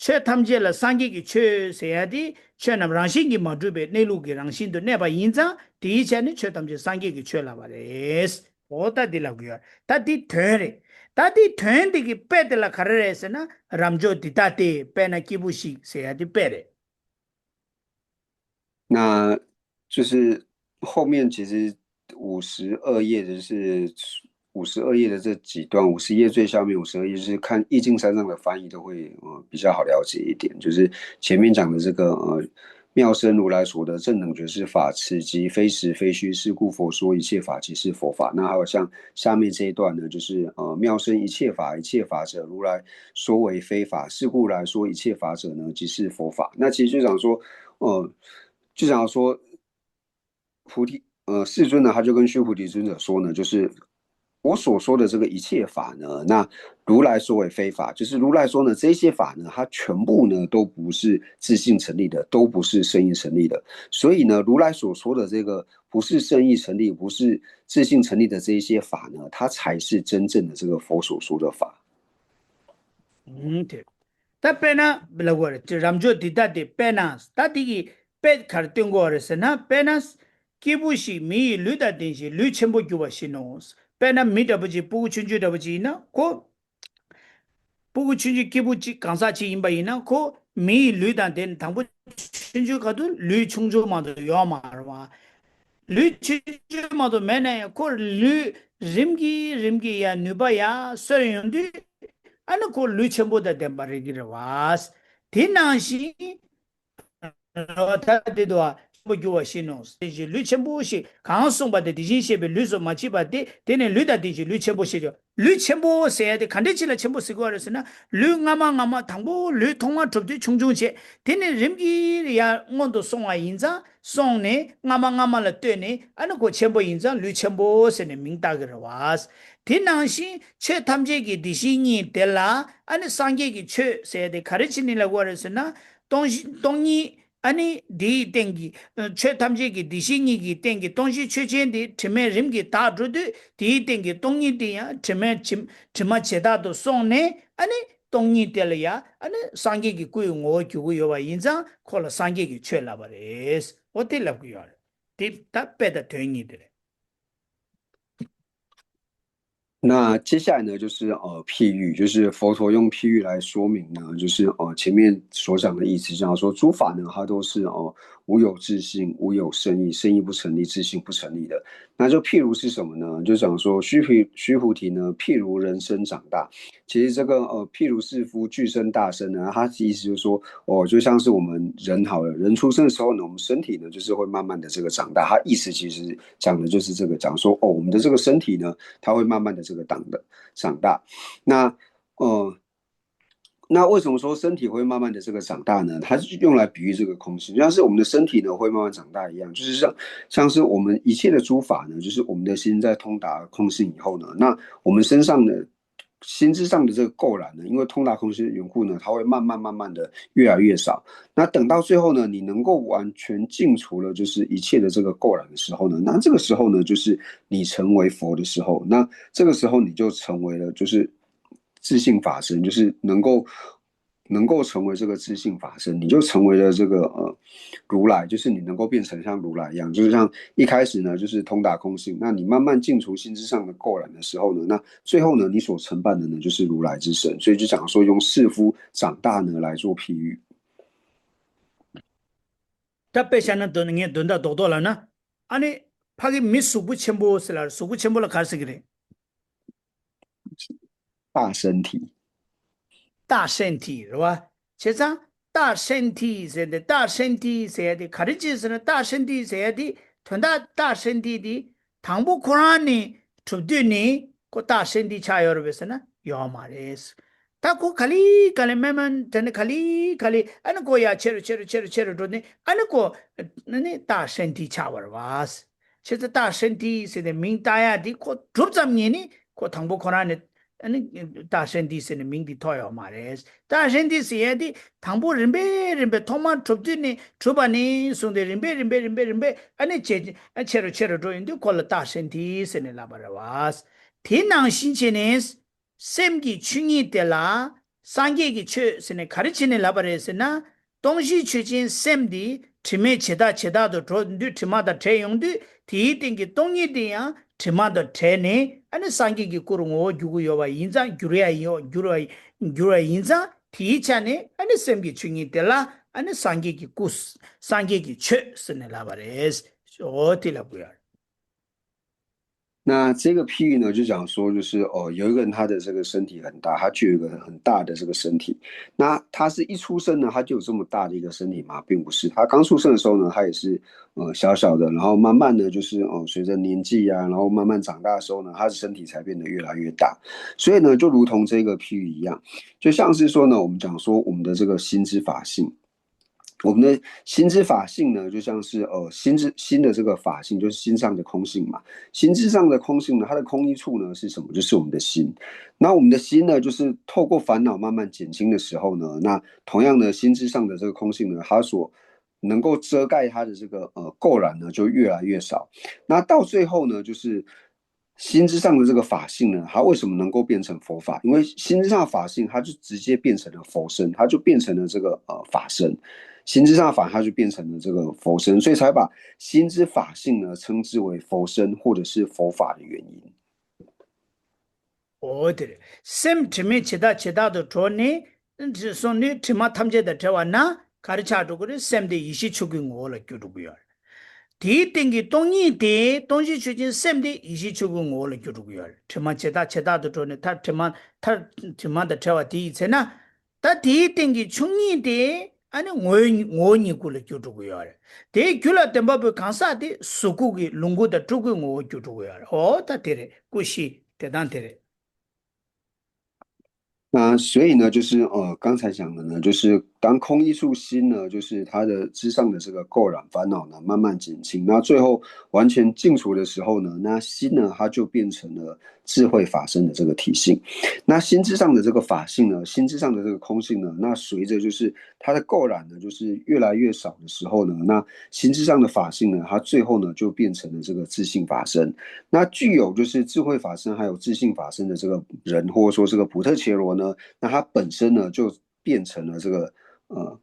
che tamje la sangi ki che seyadi che nam rangshin ki madrube nelu ki rangshin to neba yinza di che ni che tamje sangi ki che la bares ota di la guya ta di thare ta di thön di ki pe de la kharare se na ramjo di ta te pe na kibushi seyadi pere 那就是后面其实52页就是52页的这几段，51页最下面52页就是看易经三上的翻译都会比较好了解一点。就是前面讲的这个妙生如来所得正等觉是法，此即非实非虚，是故佛说一切法即是佛法。那还有像下面这一段呢，就是妙生一切法，一切法者，如来说为非法，是故来说一切法者呢即是佛法。那其实就讲说，就讲说世尊呢，他就跟须菩提尊者说呢，就是我所说的这个一切法呢，那如来说为非法，就是如来说呢，这些法呢，它全部呢都不是自性成立的，都不是圣意成立的。所以呢，如来所说的这个不是圣意成立，不是自性成立的这一些法呢，它才是真正的这个佛所说的法。对ta pe na bilagore te ramjo di ta de penas ta di ki pe khar tyongore se na penas kibushi mi lu da din shi lu chenbo gyuba shinos pena mi da buji pu chunju da buji na ko pu chunju kibuchi kansa chi imba ina ko mi lu da den tangbu chunju ka du lu chungju ma do yo ma wa lu chunju ma do mena ko lu rimgi ya nuba ya so yong du ana ko lu chenbo da den ba re gi was tin na shi ta de do bu gyo shi no ji lu chenbo shi kan song ba de ji she be lu so ma chi ba de ne lu da de ji lu chenbo shi jo lu chenbo se de kan de chi la chenbo si go res na lu nga ma tang bo lu tong ma zhup de chung chung che de ne rim gi ya ngon do song wa yin za song ne nga ma la de ne ana ko chenbo yin za lu chenbo se ne ming da ge was tin na shi che tham je gi di shi ni de la ana sang ge gi che se de kare chi ni la go res na dong ni 아니 디 땡기 최탐지기 디싱이기 땡기 동시 최전디 팀에 림기 다주도 디 땡기 동이디야 팀에 팀마 제다도 송네 아니 동이들이야 아니 상기기 꾸용어 주고요와 인자 콜라 상기기 최라바레스 어딜라고요 디 답배다 되니들 那接下来呢，就是譬喻，就是佛陀用譬喻来说明呢，就是前面所讲的意思，这样说诸法呢，它都是无有自性，无有生意，生意不成立，自性不成立的。那就譬如是什么呢？就讲说须菩提呢，譬如人生长大，其实这个譬如是夫俱生大生呢，它意思就是说就像是我们人好了，人出生的时候呢，我们身体呢就是会慢慢的这个长大，它意思其实讲的就是这个，讲说我们的这个身体呢，它会慢慢的这个长大。那那为什么说身体会慢慢的这个长大呢？它是用来比喻这个空性，就像是我们的身体呢会慢慢长大一样，就是像是我们一切的诸法呢，就是我们的心在通达空性以后呢，那我们身上的心智上的这个垢染呢，因为通达空性的缘故呢，它会慢慢的越来越少。那等到最后呢，你能够完全净除了就是一切的这个垢染的时候呢，那这个时候呢，就是你成为佛的时候，那这个时候你就成为了就是自性法身，就是能够能够成为这个自性法身，你就成为了这个如来，就是你能够变成像如来一样，就是像一开始呢就是通达空性，那你慢慢净除心之上的垢染的时候呢，那最后呢你所承办的呢就是如来之身，所以就讲说用士夫长大呢来做譬喻。답변하는 돈 게 돈다 도도라나 아니 파기 미수부 첨부스라 수부 첨부라 가르치기래 大身体。大身体是吧？其实大身体是的，大身体是的，卡的就是大身体是的，同大身体的，唐不库兰呢，出对呢，个大身体差有的是呢，要嘛的是。他ko kali kali memang dan kali kali anu ko ya ceru tu ni anu ko ni 大身体差玩 was 其实大身体是的明大呀的ko 13年呢ko 唐不可能的 아니 다센디스는 민디 토요 말레스 다센디스에디 당보 림베 토마 좁디니 좁아니 손데 림베 아니 체로 조인데 콜 다센디스는 라바라와스 티낭 신체네스 셈기 충이 때라 상계기 최스네 가르치는 라바레스나 동시 추진 셈디 팀에 제다도 조인데 팀마다 태용디 디딩기 동이디야 팀마다 태네 아니 상기기 꾸릉오 주구요와 인자 규레야 인자 티차네 아니 셈기 중이들라 아니 상기기 꾸스 상기기 최 스네라바레스 어디라고요 那这个譬喻呢，就讲说，就是有一个人他的这个身体很大，他具有一个很大的这个身体。那他是一出生呢，他就有这么大的一个身体吗？并不是，他刚出生的时候呢，他也是小小的，然后慢慢的就是随着年纪啊，然后慢慢长大的时候呢，他的身体才变得越来越大。所以呢，就如同这个譬喻一样，就像是说呢，我们讲说我们的这个心之法性。我们的心之法性呢，就像是心的这个法性，就是心上的空性嘛。心之上的空性呢，它的空一处呢是什么？就是我们的心。那我们的心呢，就是透过烦恼慢慢减轻的时候呢，那同样的心之上的这个空性呢，它所能够遮盖它的这个垢染呢，就越来越少。那到最后呢，就是心之上的这个法性呢，它为什么能够变成佛法？因为心之上的法性，它就直接变成了佛身，它就变成了这个法身。心之上的法，它就变成了这个佛身，所以才把心之法性呢称之为佛身或者是佛法的原因。어디 셈 팀에 제다도 좋네 손니 팀마 탐제다 대와나 가르쳐도 그래 셈데 이시 추긴 올라 교두고요 디땡기 동이 데 동시 추진 셈데 이시 추긴 올라 교두고요 팀마 제다도 좋네 팀마다 대와 디세나 다 디땡기 충이 데 아니 오니 굴 교두고요 데 귤라 템바부 간사데 수국이 룽고다 두고 오 교두고요 어다 데레 꾸시 대단테레 那所以呢，就是刚才讲的呢，就是当空一处心呢，就是它的之上的这个垢染烦恼呢，慢慢减轻，那最后完全净除的时候呢，那心呢，它就变成了智慧法身的这个体性。那心之上的这个法性呢，心之上的这个空性呢，那随着就是它的垢染呢，就是越来越少的时候呢，那心之上的法性呢，它最后呢，就变成了这个自性法身。那具有就是智慧法身还有自性法身的这个人，或者说这个普特伽罗呢，那他本身呢就变成了这个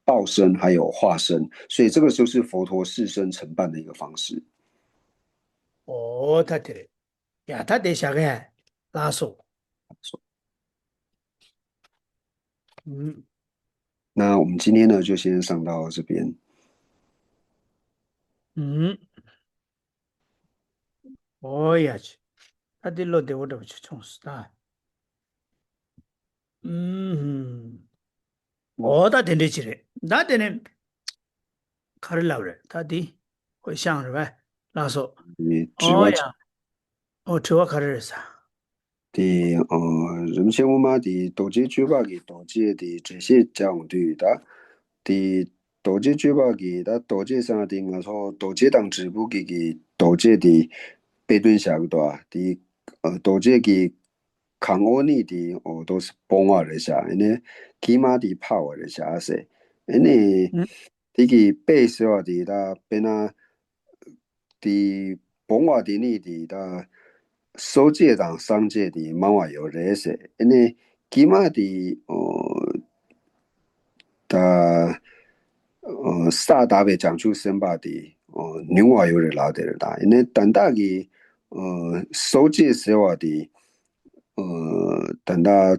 报身还有化身，所以这个就是佛陀四身承办的一个方式。哦，他对，呀，他得下个拉手，嗯那我们今天呢就先上到这边。嗯，哦呀去，他得落得我这不去从事啊，嗯，我他得起来，那得呢，卡了老人，他得会想是吧？拉手，你只我哦呀，我这我卡了啥？的人先我嘛的多接嘴巴给多接的这些讲对的的多接嘴巴给的多接上的我说多接当直播给多接的背对下个多的多接给看我你的都是帮我的下，呢起码的跑我的下噻，呢嗯这个背时候的他变那的帮我的你的他。首届党商界的蛮话有这些，因为起码的다 사다베 장추 선바디 뉴와 요를 라데르다 이네 단다기 소지 세와디 단다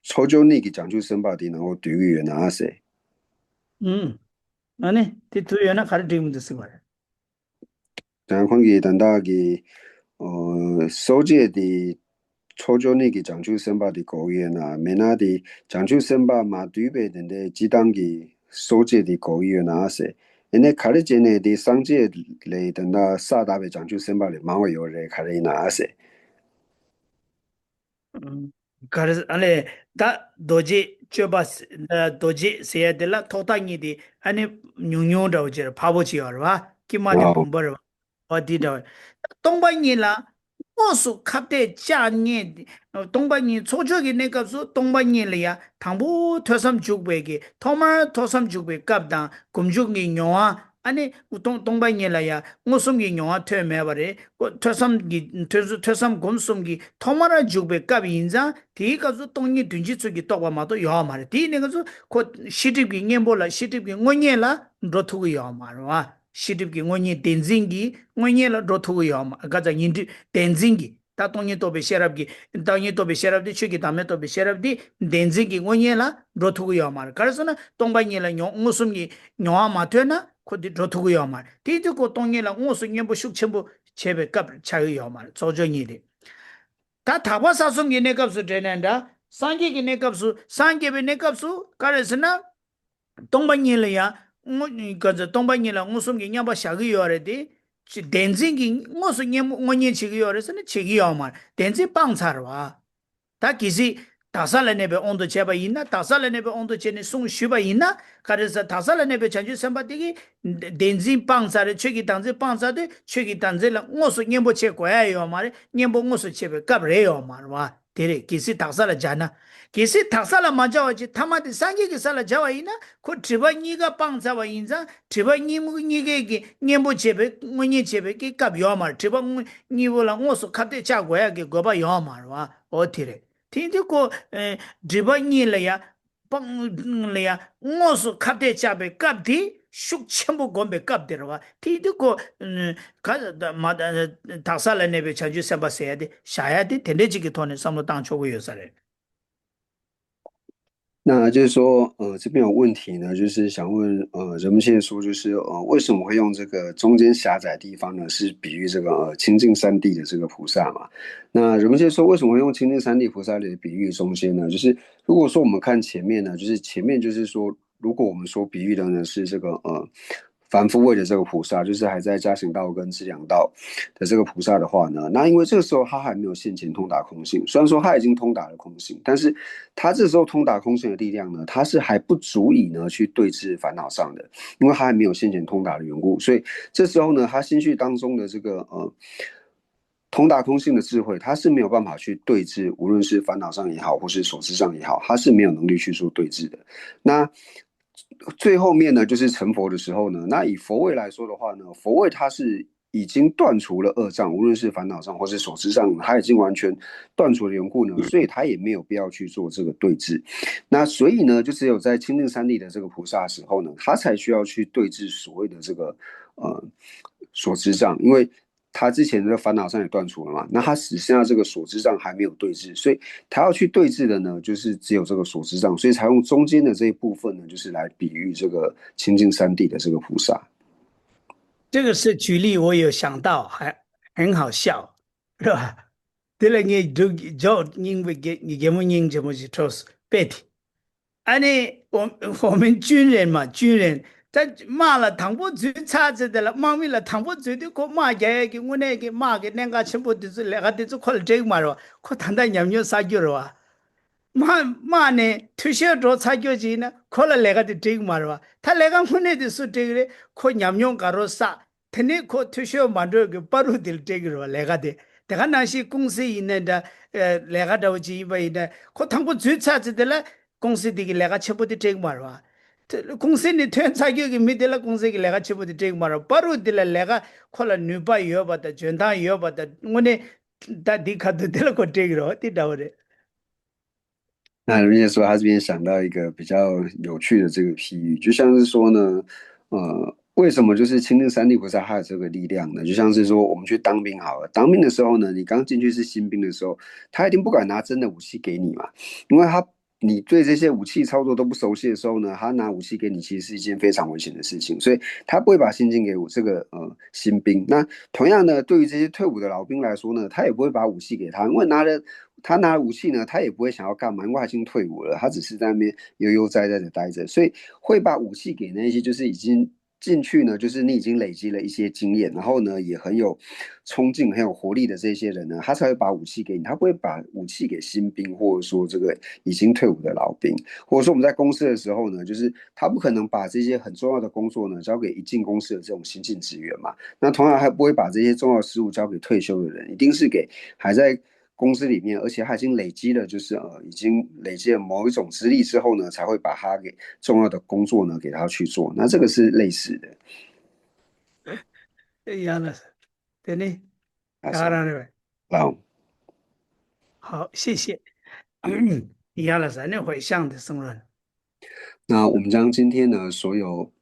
초조니기 장추 선바디 나고 뒤위에 나세 음. 아니, 뒤투여나 가르치면 됐어 말. 장황기 단다기 소지에디 초조니기 장추 선바디 고위에나 메나디 장추 선바 마뒤베던데 지당기 소지에디 고위에 나세 이네 가르제네디 상지에 레이던다 사다베 장추 선바리 마와 요레 가르이나세 가르 안에 다 도지 쳬바스 도지 세야들라 토타니디 아니 뉴뉴다 오지라 바보지어라 기마디 봄버 어디다 동반이라 어수 갑대 짜니 동반이 초저기 내가서 동반이야 당부 토삼 죽베기 토마 토삼 죽베 갑다 금죽이 녀와 아니 동반이라야 무슨기 녀와 퇴매버리 토삼기 토삼 곰숨기 토마라 죽베 갑이 인자 디가서 동니 든지 쪽이 똑바마도 요 말이 디 내가서 곧 시집기 녀몰라 시집기 원녀라 로투고 요 말와 시립기 원이 덴징기 원이라 로투고요 가자 인디 덴징기 다통이 또 베셔랍기 당이 또 베셔랍디 추기 다음에 또 베셔랍디 덴징기 원이라 로투고요 말 그래서는 동방이라 무슨기 녀아 마트나 코디 로투고요 말 디디고 동이라 무슨 녀부 숙천부 제베값 차이요 말 조정이리 다 타바사송기 내값을 되는다 상기기 내값수 상계비 내값수 그래서는 동방일이야 그저 동방일라 무슨게 냐바 샤기 요래디 덴징기 무슨 냐 원년 지기 요래서는 지기 요말 덴지 빵사르와 다 기시 다살레네베 온도 제바 있나 다살레네베 온도 제네 송 슈바 있나 그래서 다살레네베 전주 선바디기 덴지 빵사르 최기 당지 빵사데 최기 당지라 무슨 냐보 제고야요 말 냐보 무슨 제베 갑래요 말와 데레 기시 다살레 자나 기시 탁살라 맞아와지 타마디 상기기 살라 자와이나 그 트바니가 빵사와 인자 트바니 무니게 녜모 제베 무니 제베기 갑요말 트바 니볼라 오소 카데 자고야게 고바 요말와 어티레 tindico 드바니래야 빵래야 오소 카데 자베 갑디 슉첨부 곰베 갑데로와 tindico 가다 마다 탁살라네베 자주 삼바세야데 샤야데 텐데지기 돈에 삼로 당초고 요사래 那就是说，这边有问题呢，就是想问，人们现在说，就是为什么会用这个中间狭窄地方呢？是比喻这个清净三地的这个菩萨嘛？那人们现在说，为什么会用清净三地菩萨来比喻中间呢？就是如果说我们看前面呢，就是前面就是说，如果我们说比喻的呢是这个凡夫位的这个菩萨，就是还在加行道跟资粮道的这个菩萨的话呢，那因为这个时候他还没有现前通达空性，虽然说他已经通达了空性，但是他这时候通达空性的力量呢，他是还不足以呢去对治烦恼上的，因为他还没有现前通达的缘故，所以这时候呢，他心绪当中的这个通达空性的智慧，他是没有办法去对治，无论是烦恼上也好，或是所知上也好，他是没有能力去做对治的。那最后面呢，就是成佛的时候呢，那以佛位来说的话呢，佛位它是已经断除了恶障，无论是烦恼上或是所知上，它已经完全断除了缘故呢，所以他也没有必要去做这个对治。那所以呢，就只有在清净三地的这个菩萨的时候呢，他才需要去对治所谓的这个所知障，因为他之前的烦恼上也断除了嘛，那他只剩下这个所知障还没有对治，所以他要去对治的呢，就是只有这个所知障，所以才用中间的这一部分呢，就是来比喻这个清净三地的这个菩萨。这个是举例，我有想到，还很好笑，是吧？对了，你就因为你节目你怎么去抽死别提？安尼我们军人嘛，军人他骂了唐不嘴叉子的了，骂没了唐不嘴的，可骂给我那个骂给那个全部都是那个都是靠了这个嘛了，可谈到娘娘撒娇了哇。骂呢，退休之后才叫钱呢，可能那个的这个嘛是吧？他那个问题就是这个的，可娘娘搞了啥？他那可退休嘛这个不如的这个是吧？那个的，这个那些公司以内的，那个都是因为的，可他们最差子的了，公司的那个全部的这个嘛是吧？这公司的退才叫个没得了，公司的那个全部的这个嘛是吧？不如的了那个可能女把药把的，全他药把的，我呢，他的看到的了个这个了，对的。那人家说他这边想到一个比较有趣的这个譬喻，就像是说呢，为什么就是亲近三地菩萨他有这个力量呢？就像是说我们去当兵好了，当兵的时候呢，你刚进去是新兵的时候，他一定不敢拿真的武器给你嘛，因为你对这些武器操作都不熟悉的时候呢，他拿武器给你其实是一件非常危险的事情，所以他不会把现金给我这个新兵。那同样呢，对于这些退伍的老兵来说呢，他也不会把武器给他，因为他拿了武器呢，他也不会想要干嘛，因为他已经退伍了，他只是在那边悠悠哉哉的待着，所以会把武器给那些就是已经进去呢，就是你已经累积了一些经验，然后呢也很有冲劲、很有活力的这些人呢，他才会把武器给你，他不会把武器给新兵，或者说这个已经退伍的老兵，或者说我们在公司的时候呢，就是他不可能把这些很重要的工作呢交给一进公司的这种新进职员嘛，那同样还不会把这些重要的事务交给退休的人，一定是给还在公司里面，而且他已经累积了，就是已经累积了某一种资历之后呢，才会把他给重要的工作呢给他去做。那这个是类似的，一样的是，对呢，啊是，当然了，好。好，谢谢。一样的是，那会想的生人，那我们将今天呢所有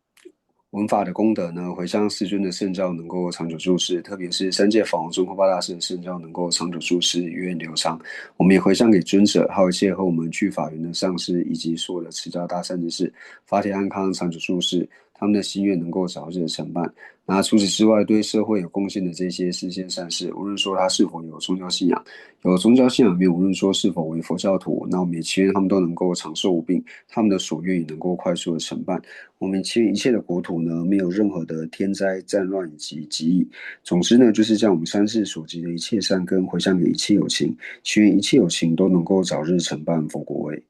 文法的功德呢，回向世尊的圣教能够长久住世，特别是三界法王宗喀巴大师的圣教能够长久住世，源远流长。我们也回向给尊者，还有一切和我们具法缘的上师，以及所有的持家大善之士，法体安康，长久住世，他们的心愿能够早日成办。那除此之外，对社会有贡献的这些世间善事，无论说他是否有宗教信仰，有宗教信仰没有，无论说是否为佛教徒，那我们也祈愿他们都能够长寿无病，他们的所愿也能够快速的成办。我们祈愿一切的国土呢，没有任何的天灾、战乱以及疾疫。总之呢，就是将我们三世所积的一切善根回向给一切有情，祈愿一切有情都能够早日承办佛国位。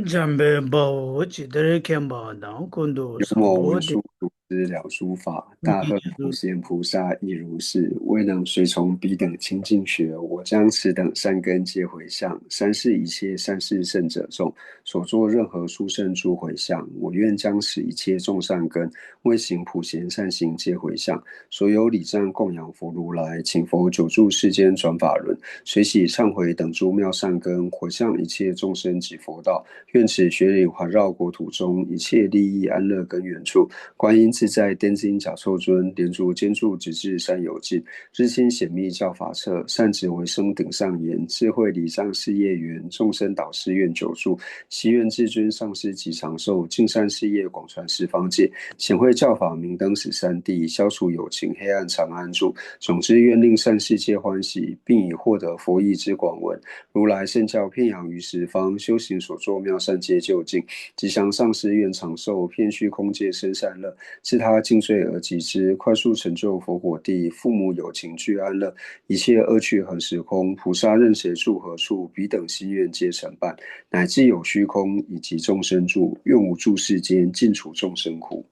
准备把我记得看吧，当ಕೊಂಡು有上波的，某文殊读知了书法，大恨普贤菩萨亦如是。未能随从彼等清净学，我将此等善根皆回向。三世一切善事圣者众，所作任何殊胜诸回向，我愿将此一切众善根，为行普贤善行皆回向。所有礼赞供养佛如来，请佛久住世间转法轮，随喜忏悔等诸妙善根，回向一切众生及佛道。愿此学领环绕国土中，一切利益安乐根源处。观音自在颠津甲臭尊，莲足坚柱直至山有尽。日清显密教法册，善止为生顶上言。智慧礼障事业缘，众生导师愿久住。希愿至尊上师及长寿，尽善事业广传十方界。显会教法明灯十三地，消除有情黑暗常安住。总之愿令善世界欢喜，并以获得佛意之广闻。如来圣教遍扬于十方，修行所作妙善皆就近。吉祥上师愿长寿，遍虚空界生善乐。自他尽罪而及之，快速成就佛果地。父母有情俱安乐，一切恶趣恒时空。菩萨任谁住何处，彼等心愿皆成办。乃至有虚空以及众生住，愿无住世间，尽除众生苦。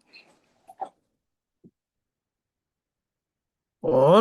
哦。